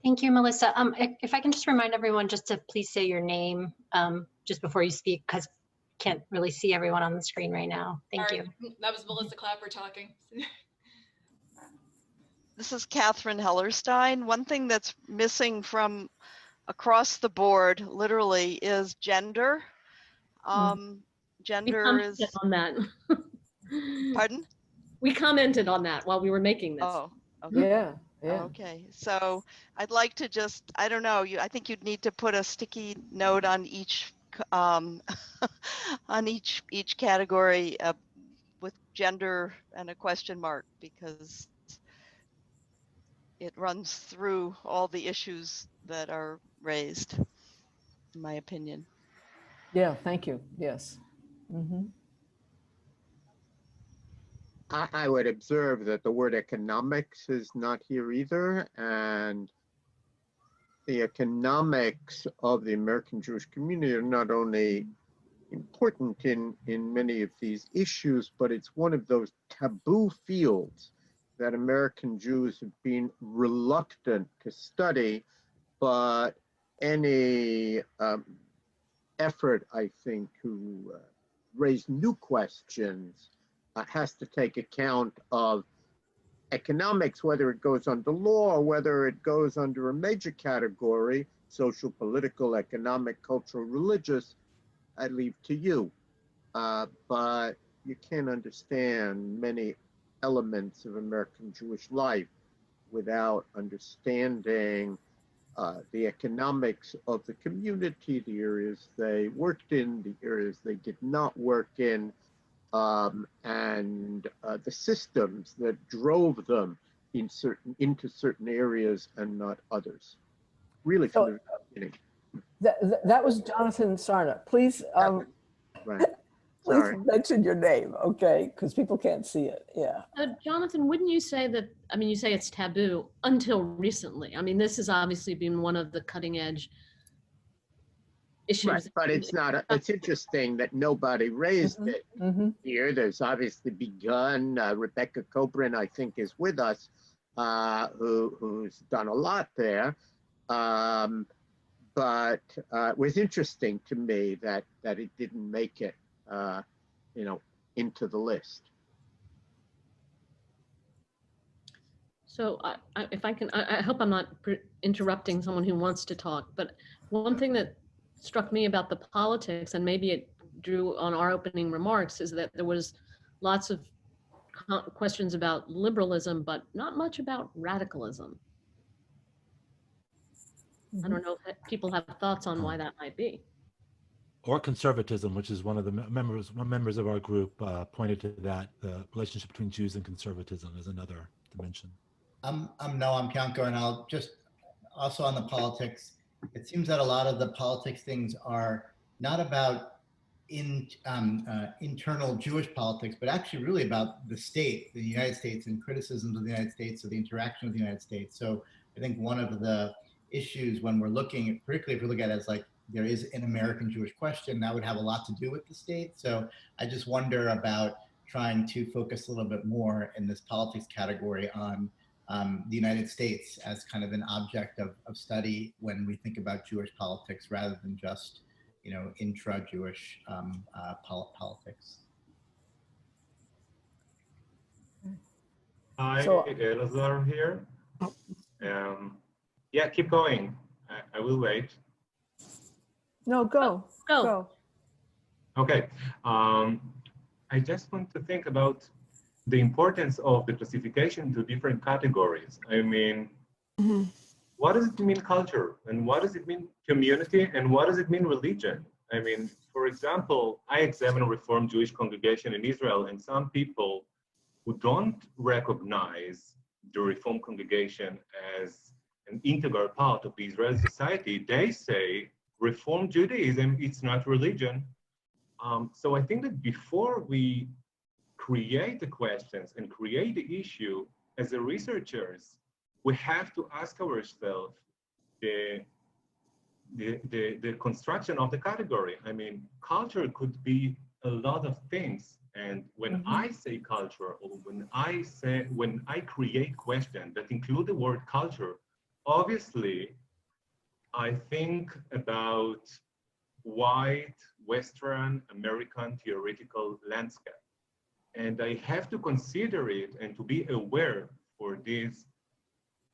Thank you, Melissa. If I can just remind everyone just to please say your name just before you speak, because I can't really see everyone on the screen right now. Thank you. That was Melissa Clapper talking. This is Catherine Hellerstein. One thing that's missing from across the board, literally, is gender. Gender is on that. Pardon? We commented on that while we were making this. Oh, okay. Yeah. Okay, so I'd like to just, I don't know, I think you'd need to put a sticky note on each on each category with gender and a question mark, because it runs through all the issues that are raised, in my opinion. Yeah, thank you. Yes. I would observe that the word economics is not here either, and the economics of the American Jewish community are not only important in many of these issues, but it's one of those taboo fields that American Jews have been reluctant to study, but any effort, I think, to raise new questions has to take account of economics, whether it goes under law or whether it goes under a major category, social, political, economic, cultural, religious. I leave to you. But you can't understand many elements of American Jewish life without understanding the economics of the community, the areas they worked in, the areas they did not work in, and the systems that drove them into certain areas and not others. Really from the beginning. That was Jonathan Sarna. Please, Right. please Sorry. mention your name, okay? Because people can't see it. Yeah. Jonathan, wouldn't you say that, I mean, you say it's taboo until recently. I mean, this has obviously been one of the cutting edge issues. Right, but it's not, it's interesting that nobody raised it here. There's obviously begun, Rebecca Cobrin, I think, is with us, who's done a lot there. But it was interesting to me that it didn't make it, into the list. So if I can, I hope I'm not interrupting someone who wants to talk, but one thing that struck me about the politics, and maybe it drew on our opening remarks, is that there was lots of questions about liberalism, but not much about radicalism. I don't know if people have thoughts on why that might be. Or conservatism, which is one of the members of our group pointed to that, the relationship between Jews and conservatism is another dimension. I'm Kanko, and I'll just also on the politics. It seems that a lot of the politics things are not about internal Jewish politics, but actually really about the state, the United States, and criticisms of the United States, or the interaction with the United States. So I think one of the issues when we're looking, particularly if we look at it as like there is an American Jewish question, that would have a lot to do with the state. So I just wonder about trying to focus a little bit more in this politics category on the United States as kind of an object of study when we think about Jewish politics, rather than just, intra-Jewish politics. Hi, Elazar here. Yeah, keep going. I will wait. No, go. Okay. I just want to think about the importance of the classification to different categories. I mean, what does it mean culture? And what does it mean community? And what does it mean religion? I mean, for example, I examine a Reformed Jewish congregation in Israel, and some people who don't recognize the Reformed congregation as an integral part of the Israeli society, they say Reformed Judaism, it's not religion. So I think that before we create the questions and create the issue, as a researchers, we have to ask ourselves the construction of the category. I mean, culture could be a lot of things. And when I say culture, or when I create questions that include the word culture, obviously, I think about white, Western, American theoretical landscape. And I have to consider it and to be aware for this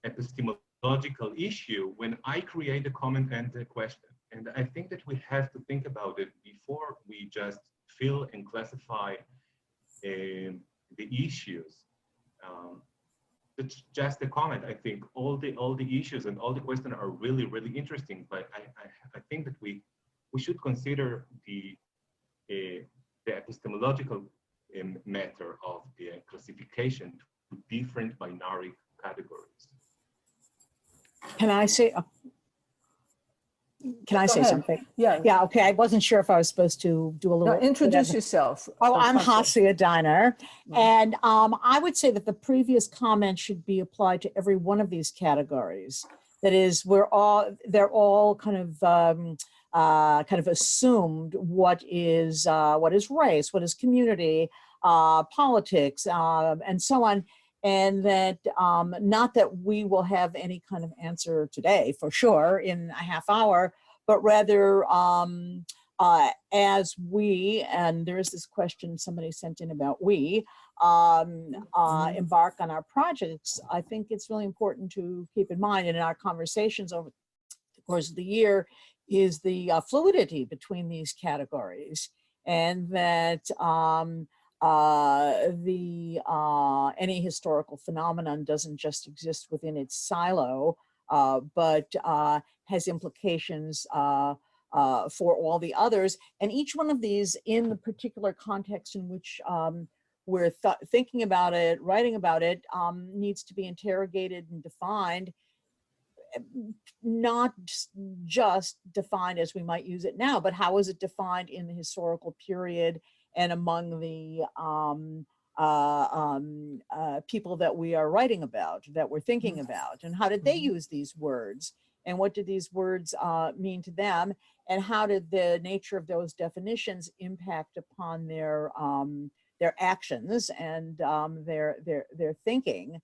epistemological issue when I create a comment and a question. And I think that we have to think about it before we just fill and classify the issues. It's just a comment. I think all the issues and all the questions are really, really interesting, but I think that we should consider the epistemological matter of the classification to different binary categories. Can I say? Can I say something? Yeah. Yeah. Okay. I wasn't sure if I was supposed to do a little. No, introduce yourself. Oh, I'm Hasia Diner, and I would say that the previous comment should be applied to every one of these categories. That is, they're all kind of assumed what is race, what is community, politics, and so on. And that not that we will have any kind of answer today, for sure, in a half hour, but rather as we, and there is this question somebody sent in about we, embark on our projects, I think it's really important to keep in mind, and in our conversations over the course of the year, is the fluidity between these categories, and that any historical phenomenon doesn't just exist within its silo, but has implications for all the others. And each one of these, in the particular context in which we're thinking about it, writing about it, needs to be interrogated and defined, not just defined as we might use it now, but how is it defined in the historical period and among the people that we are writing about, that we're thinking about, and how did they use these words, and what did these words mean to them, and how did the nature of those definitions impact upon their actions and their thinking.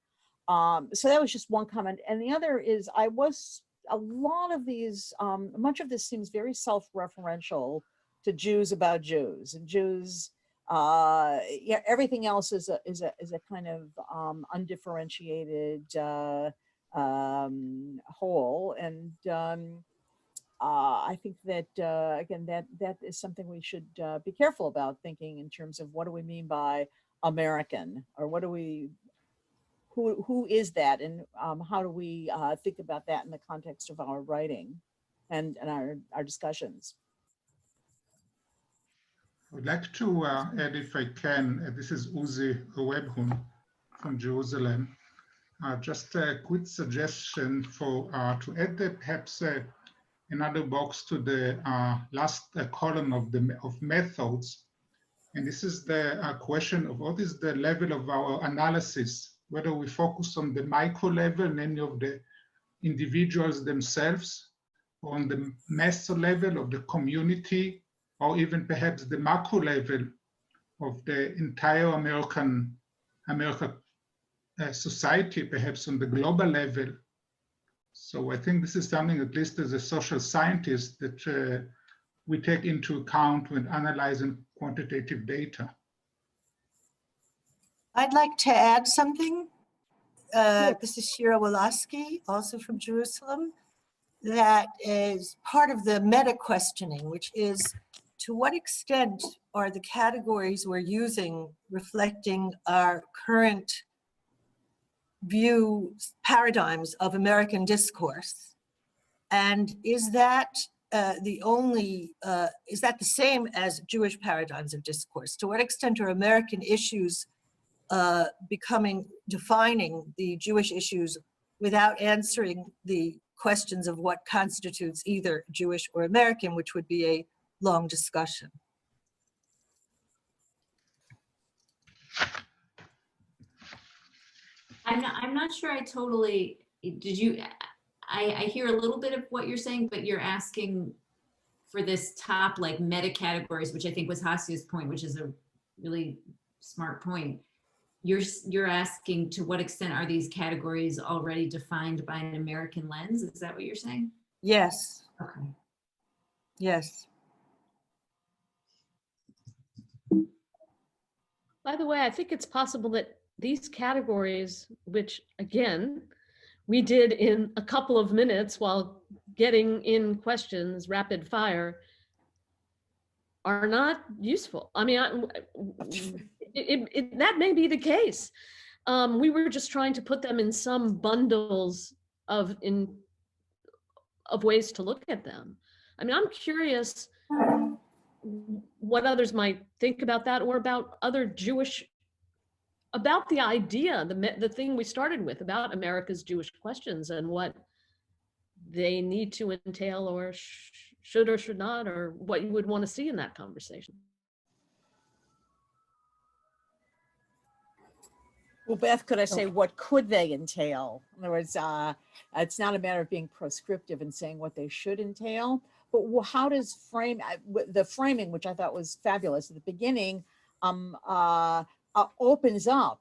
So that was just one comment. And the other is, a lot of these, much of this seems very self-referential to Jews about Jews, and Jews, yeah, everything else is a kind of undifferentiated whole. And I think that, again, that is something we should be careful about thinking in terms of what do we mean by American, or what do we, who is that, and how do we think about that in the context of our writing and our discussions. I would like to add, if I can, this is Uzi Webhun from Jerusalem. Just a quick suggestion for to add perhaps another box to the last column of methods. And this is the question of what is the level of our analysis, whether we focus on the micro level, many of the individuals themselves, or on the meso level of the community, or even perhaps the macro level of the entire American society, perhaps on the global level. So I think this is something, at least as a social scientist, that we take into account when analyzing quantitative data. I'd like to add something. This is Shira Woloski, also from Jerusalem, that is part of the meta questioning, which is, to what extent are the categories we're using reflecting our current view paradigms of American discourse? And is that is that the same as Jewish paradigms of discourse? To what extent are American issues defining the Jewish issues without answering the questions of what constitutes either Jewish or American, which would be a long discussion? I'm not sure I totally, did you, I hear a little bit of what you're saying, but you're asking for this top like meta categories, which I think was Hasia's point, which is a really smart point. You're asking to what extent are these categories already defined by an American lens? Is that what you're saying? Yes. Okay. Yes. By the way, I think it's possible that these categories, which again, we did in a couple of minutes while getting in questions, rapid fire, are not useful. I mean, that may be the case. We were just trying to put them in some bundles of ways to look at them. I mean, I'm curious what others might think about that, or about other about the idea, the thing we started with about America's Jewish questions and what they need to entail, or should or should not, or what you would want to see in that conversation. Well, Beth, could I say, what could they entail? In other words, it's not a matter of being prescriptive and saying what they should entail, but how does the framing, which I thought was fabulous at the beginning, opens up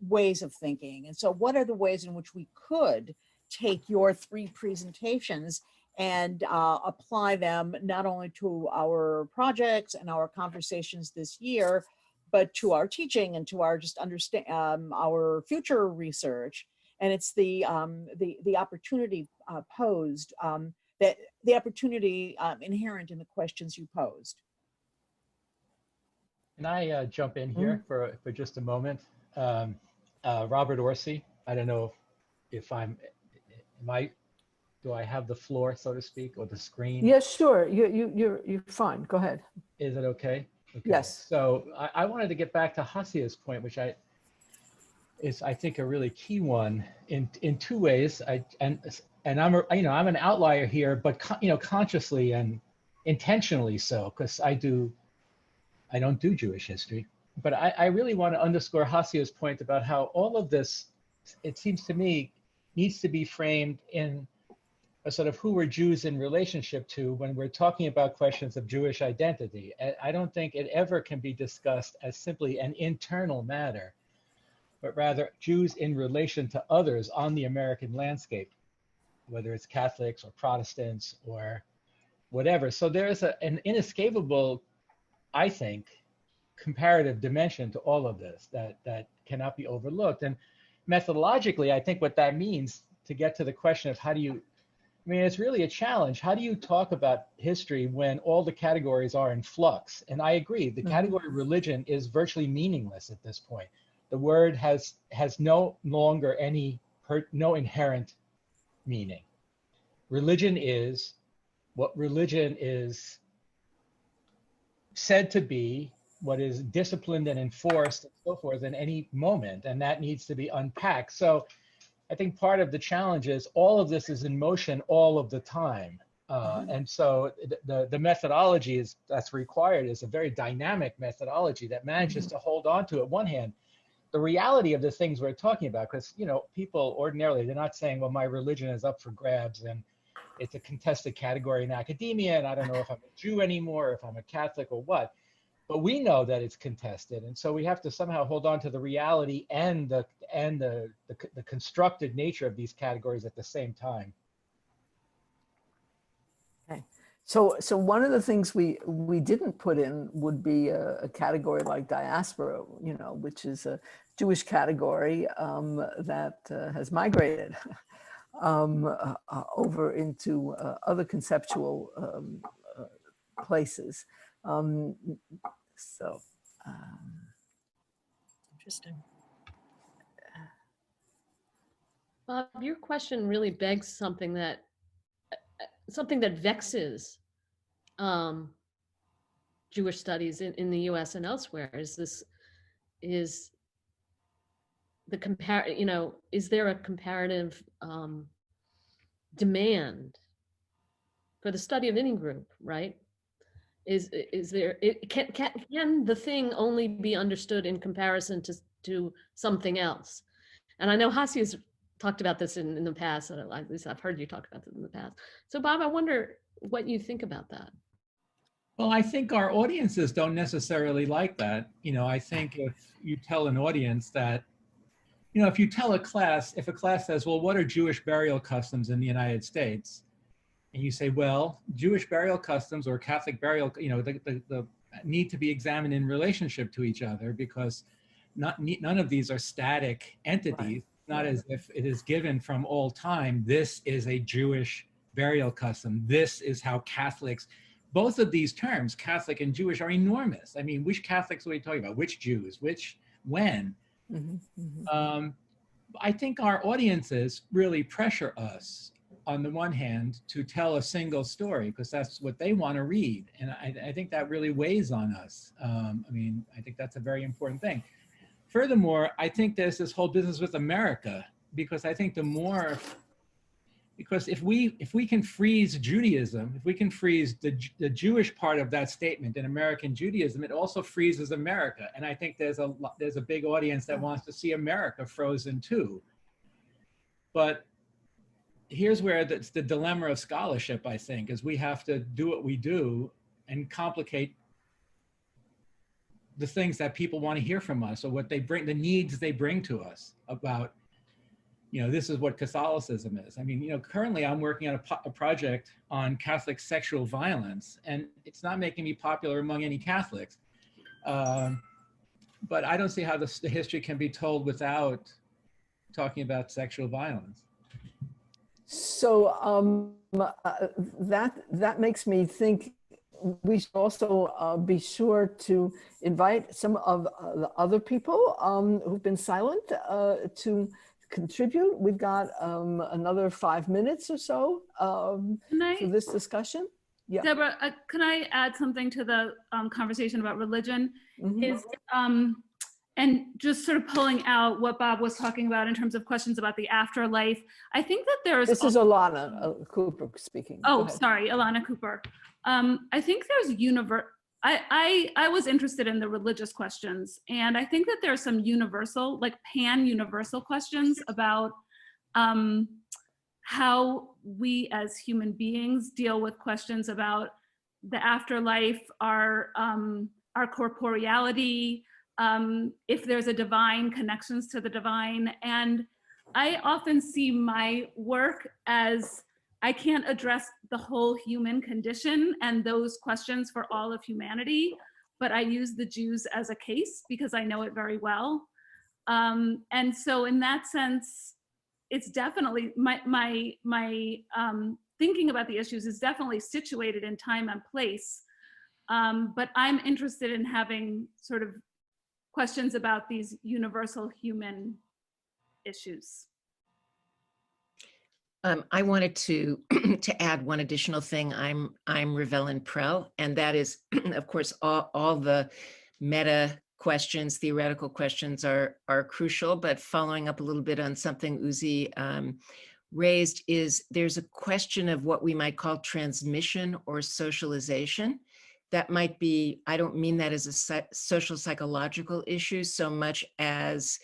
ways of thinking. And so what are the ways in which we could take your three presentations and apply them not only to our projects and our conversations this year, but to our teaching and to our just understand our future research? And it's the opportunity posed, that the opportunity inherent in the questions you posed. Can I jump in here for just a moment? Robert Orsi, I don't know if do I have the floor, so to speak, or the screen? Yes, sure. You're fine. Go ahead. Is it okay? Okay. Yes. So I wanted to get back to Hasia's point, which is I think a really key one in two ways. I'm I'm an outlier here, but consciously and intentionally so, because I don't do Jewish history. But I really want to underscore Hasia's point about how all of this, it seems to me, needs to be framed in a sort of who were Jews in relationship to when we're talking about questions of Jewish identity. I don't think it ever can be discussed as simply an internal matter, but rather Jews in relation to others on the American landscape, whether it's Catholics or Protestants or whatever. So there is an inescapable, I think, comparative dimension to all of this that cannot be overlooked. And methodologically, I think what that means, to get to the question of how do you, it's really a challenge. How do you talk about history when all the categories are in flux? And I agree, the category religion is virtually meaningless at this point. The word has no longer no inherent meaning. Religion is what religion is said to be, what is disciplined and enforced and so forth in any moment, and that needs to be unpacked. So I think part of the challenge is all of this is in motion all of the time. And so the methodology that's required is a very dynamic methodology that manages to hold on to, at one hand, the reality of the things we're talking about, because people ordinarily, they're not saying, well, my religion is up for grabs and it's a contested category in academia, and I don't know if I'm a Jew anymore, if I'm a Catholic or what. But we know that it's contested, and so we have to somehow hold on to the reality and the constructed nature of these categories at the same time. Okay. So one of the things we didn't put in would be a category like diaspora, which is a Jewish category that has migrated over into other conceptual places. Interesting. Bob, your question really begs something that vexes Jewish studies in the U.S. and elsewhere. Is there a comparative demand for the study of any group, right? Can the thing only be understood in comparison to something else? And I know Hasi has talked about this in the past, at least I've heard you talk about this in the past. So Bob, I wonder what you think about that. Well, I think our audiences don't necessarily like that. I think if you tell an audience that, if you tell a class, if a class says, well, what are Jewish burial customs in the United States? And you say, well, Jewish burial customs or Catholic burial, the need to be examined in relationship to each other, because none of these are static entities. Right. Not as if it is given from all time. This is a Jewish burial custom. This is how Catholics, both of these terms, Catholic and Jewish, are enormous. I mean, which Catholics are we talking about? Which Jews? Which, when? I think our audiences really pressure us, on the one hand, to tell a single story, because that's what they want to read. And I think that really weighs on us. I think that's a very important thing. Furthermore, I think there's this whole business with America, because I think because if we can freeze Judaism, if we can freeze the Jewish part of that statement in American Judaism, it also freezes America. And I think there's a big audience that wants to see America frozen too. But here's where it's the dilemma of scholarship, I think, is we have to do what we do and complicate the things that people want to hear from us, or what they bring, the needs they bring to us about, this is what Catholicism is. Currently I'm working on a project on Catholic sexual violence, and it's not making me popular among any Catholics. But I don't see how the history can be told without talking about sexual violence. So that makes me think we should also be sure to invite some of the other people who've been silent to contribute. We've got another 5 minutes or so for this discussion. Yeah. Deborah, can I add something to the conversation about religion? Is and just sort of pulling out what Bob was talking about in terms of questions about the afterlife. I think that there's This is Alana Cooper speaking. Go Oh, ahead. sorry, Alana Cooper. I think there's I was interested in the religious questions, and I think that there's some universal, like pan-universal questions about how we as human beings deal with questions about the afterlife, our corporeality, if there's a divine, connections to the divine. And I often see my work as I can't address the whole human condition and those questions for all of humanity, but I use the Jews as a case because I know it very well. And so in that sense, it's definitely my thinking about the issues is definitely situated in time and place. But I'm interested in having sort of questions about these universal human issues. I wanted to to add one additional thing. I'm Ravelin Prell, and that is, of course, all the meta questions, theoretical questions are crucial. But following up a little bit on something Uzi raised, is there's a question of what we might call transmission or socialization. That might be, I don't mean that as a social psychological issue so much as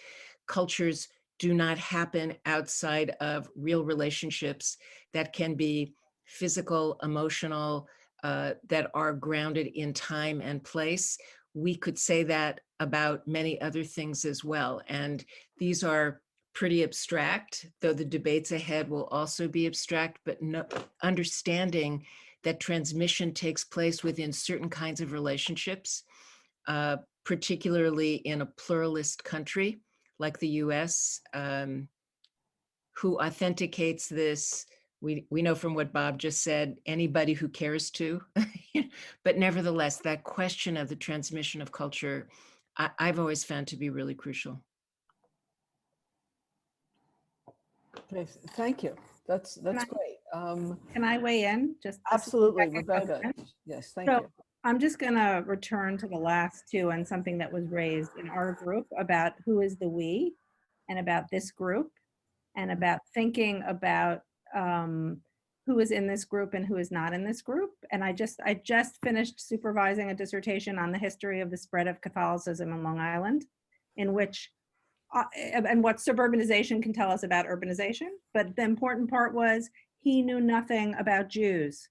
cultures do not happen outside of real relationships that can be physical, emotional, that are grounded in time and place. We could say that about many other things as well. And these are pretty abstract, though the debates ahead will also be abstract, but understanding that transmission takes place within certain kinds of relationships, particularly in a pluralist country like the US, who authenticates this. We know from what Bob just said, anybody who cares to, but nevertheless, that question of the transmission of culture, I've always found to be really crucial. Okay, thank you. That's great. Can I weigh in? Just absolutely, Rebecca. Yes, thank you. I'm just going to return to the last two and something that was raised in our group about who is the we, and about this group, and about thinking about who is in this group and who is not in this group. And I just finished supervising a dissertation on the history of the spread of Catholicism in Long Island, in which and what suburbanization can tell us about urbanization. But the important part was he knew nothing about Jews.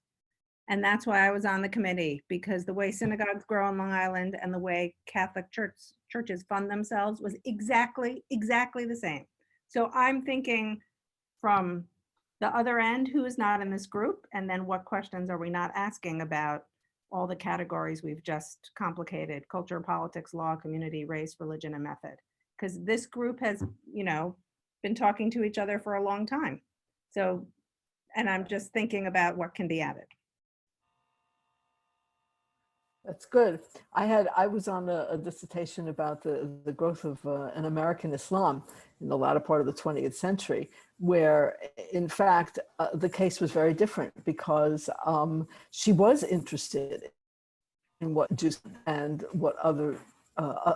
And that's why I was on the committee, because the way synagogues grow on Long Island and the way Catholic churches fund themselves was exactly the same. So I'm thinking from the other end, who is not in this group, and then what questions are we not asking about all the categories we've just complicated: culture, politics, law, community, race, religion, and method. Because this group has, been talking to each other for a long time. So, and I'm just thinking about what can be added. That's good. I was on a dissertation about the growth of an American Islam in the latter part of the 20th century, where in fact the case was very different, because she was interested in what Jews and what other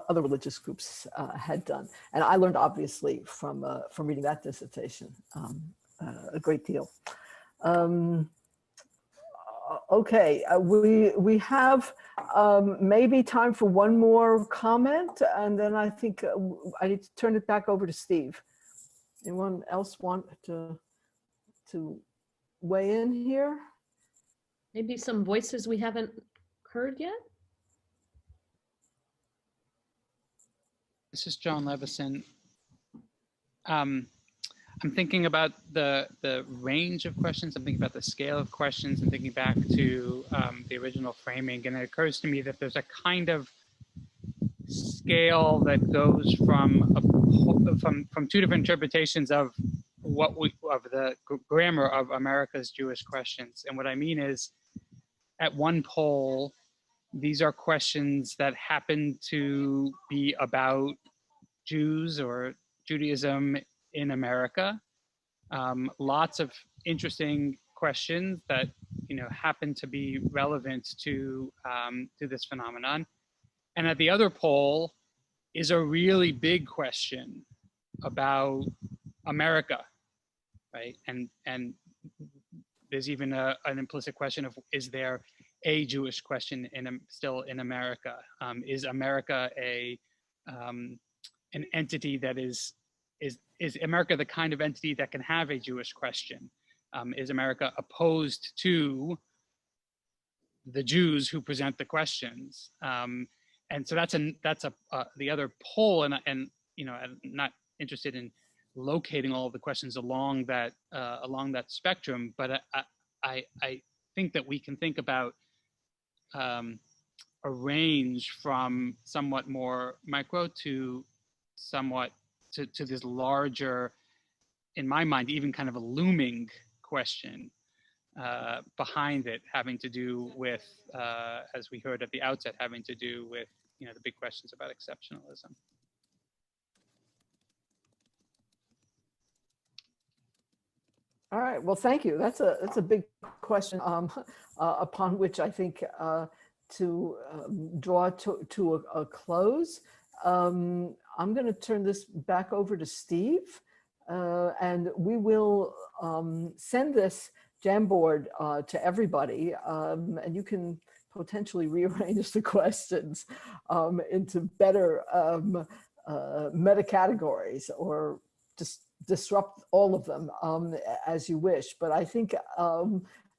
religious groups had done, and I learned obviously from reading that dissertation a great deal. Okay, we have maybe time for one more comment, and then I think I need to turn it back over to Steve. Anyone else want to weigh in here? Maybe some voices we haven't heard yet? This is John Levison. I'm thinking about the range of questions. I'm thinking about the scale of questions. I'm thinking back to the original framing, and it occurs to me that there's a kind of scale that goes from two different interpretations of the grammar of America's Jewish questions. And what I mean is, at one pole, these are questions that happen to be about Jews or Judaism in America. Lots of interesting questions that happen to be relevant to this phenomenon. And at the other pole is a really big question about America, right? And there's even an implicit question of, is there a Jewish question still in America? Is America an entity that is America the kind of entity that can have a Jewish question? Is America opposed to the Jews who present the questions? And so that's the other pole, and I'm not interested in locating all of the questions along that spectrum, but I think that we can think about a range from somewhat more micro to somewhat to this larger, in my mind, even kind of a looming question behind it, having to do with, as we heard at the outset, having to do with the big questions about exceptionalism. All right. Well, thank you. That's a big question upon which I think to draw to a close. I'm going to turn this back over to Steve, and we will send this Jamboard to everybody, and you can potentially rearrange the questions into better meta categories, or just disrupt all of them as you wish. But I think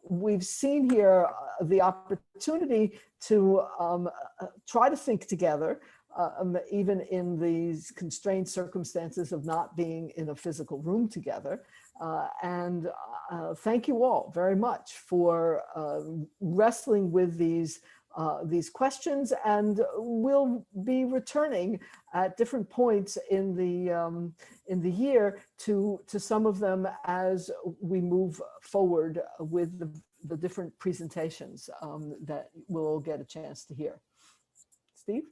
we've seen here the opportunity to try to think together, even in these constrained circumstances of not being in a physical room together. And thank you all very much for wrestling with these questions, and we'll be returning at different points in the year to some of them as we move forward with the different presentations that we'll get a chance to hear. Steve?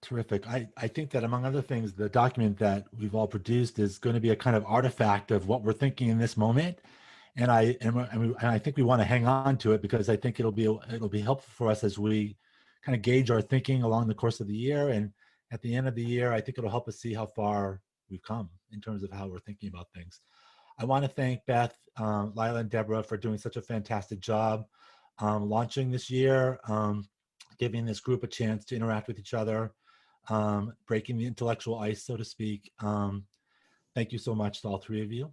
Terrific. I think that, among other things, the document that we've all produced is going to be a kind of artifact of what we're thinking in this moment. And I think we want to hang on to it, because I think it'll be helpful for us as we kind of gauge our thinking along the course of the year. And at the end of the year, I think it'll help us see how far we've come in terms of how we're thinking about things. I want to thank Beth, Lila, and Deborah for doing such a fantastic job launching this year, giving this group a chance to interact with each other, breaking the intellectual ice, so to speak. Thank you so much to all three of you.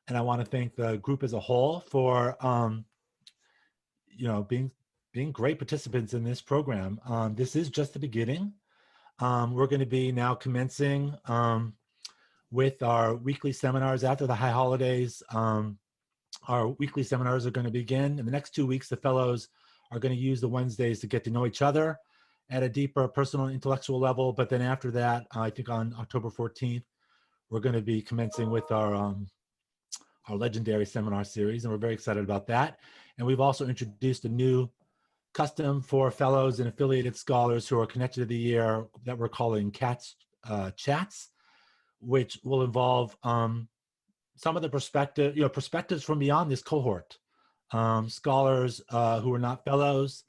And I want to thank the group as a whole for, being great participants in this program. This is just the beginning. We're going to be now commencing with our weekly seminars after the high holidays. Our weekly seminars are going to begin in the next 2 weeks. The fellows are going to use the Wednesdays to get to know each other at a deeper personal and intellectual level. But then after that, I think on October 14th, we're going to be commencing with our legendary seminar series, and we're very excited about that. And we've also introduced a new custom for fellows and affiliated scholars who are connected to the year that we're calling Chats, which will involve some of the perspectives from beyond this cohort. Scholars who are not fellows,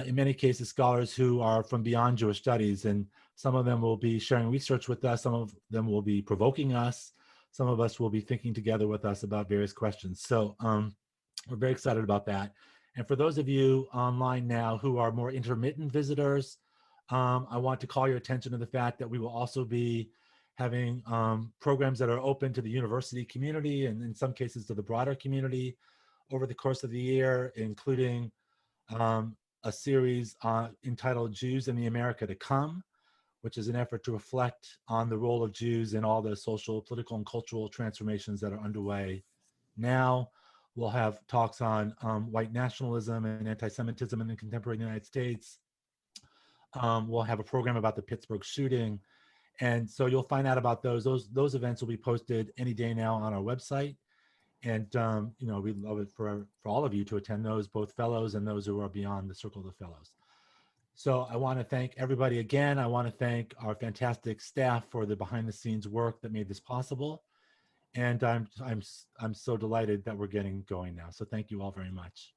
in many cases scholars who are from beyond Jewish studies, and some of them will be sharing research with us, some of them will be provoking us, some of us will be thinking together with us about various questions. So we're very excited about that. And for those of you online now who are more intermittent visitors, I want to call your attention to the fact that we will also be having programs that are open to the university community, and in some cases to the broader community over the course of the year, including a series entitled Jews in the America to Come, which is an effort to reflect on the role of Jews in all the social, political, and cultural transformations that are underway now. We'll have talks on white nationalism and anti-Semitism in the contemporary United States. We'll have a program about the Pittsburgh shooting. And so you'll find out about those. Those events will be posted any day now on our website. And we'd love it for all of you to attend those, both fellows and those who are beyond the circle of the fellows. So I want to thank everybody again. I want to thank our fantastic staff for the behind the scenes work that made this possible. And I'm so delighted that we're getting going now. So thank you all very much.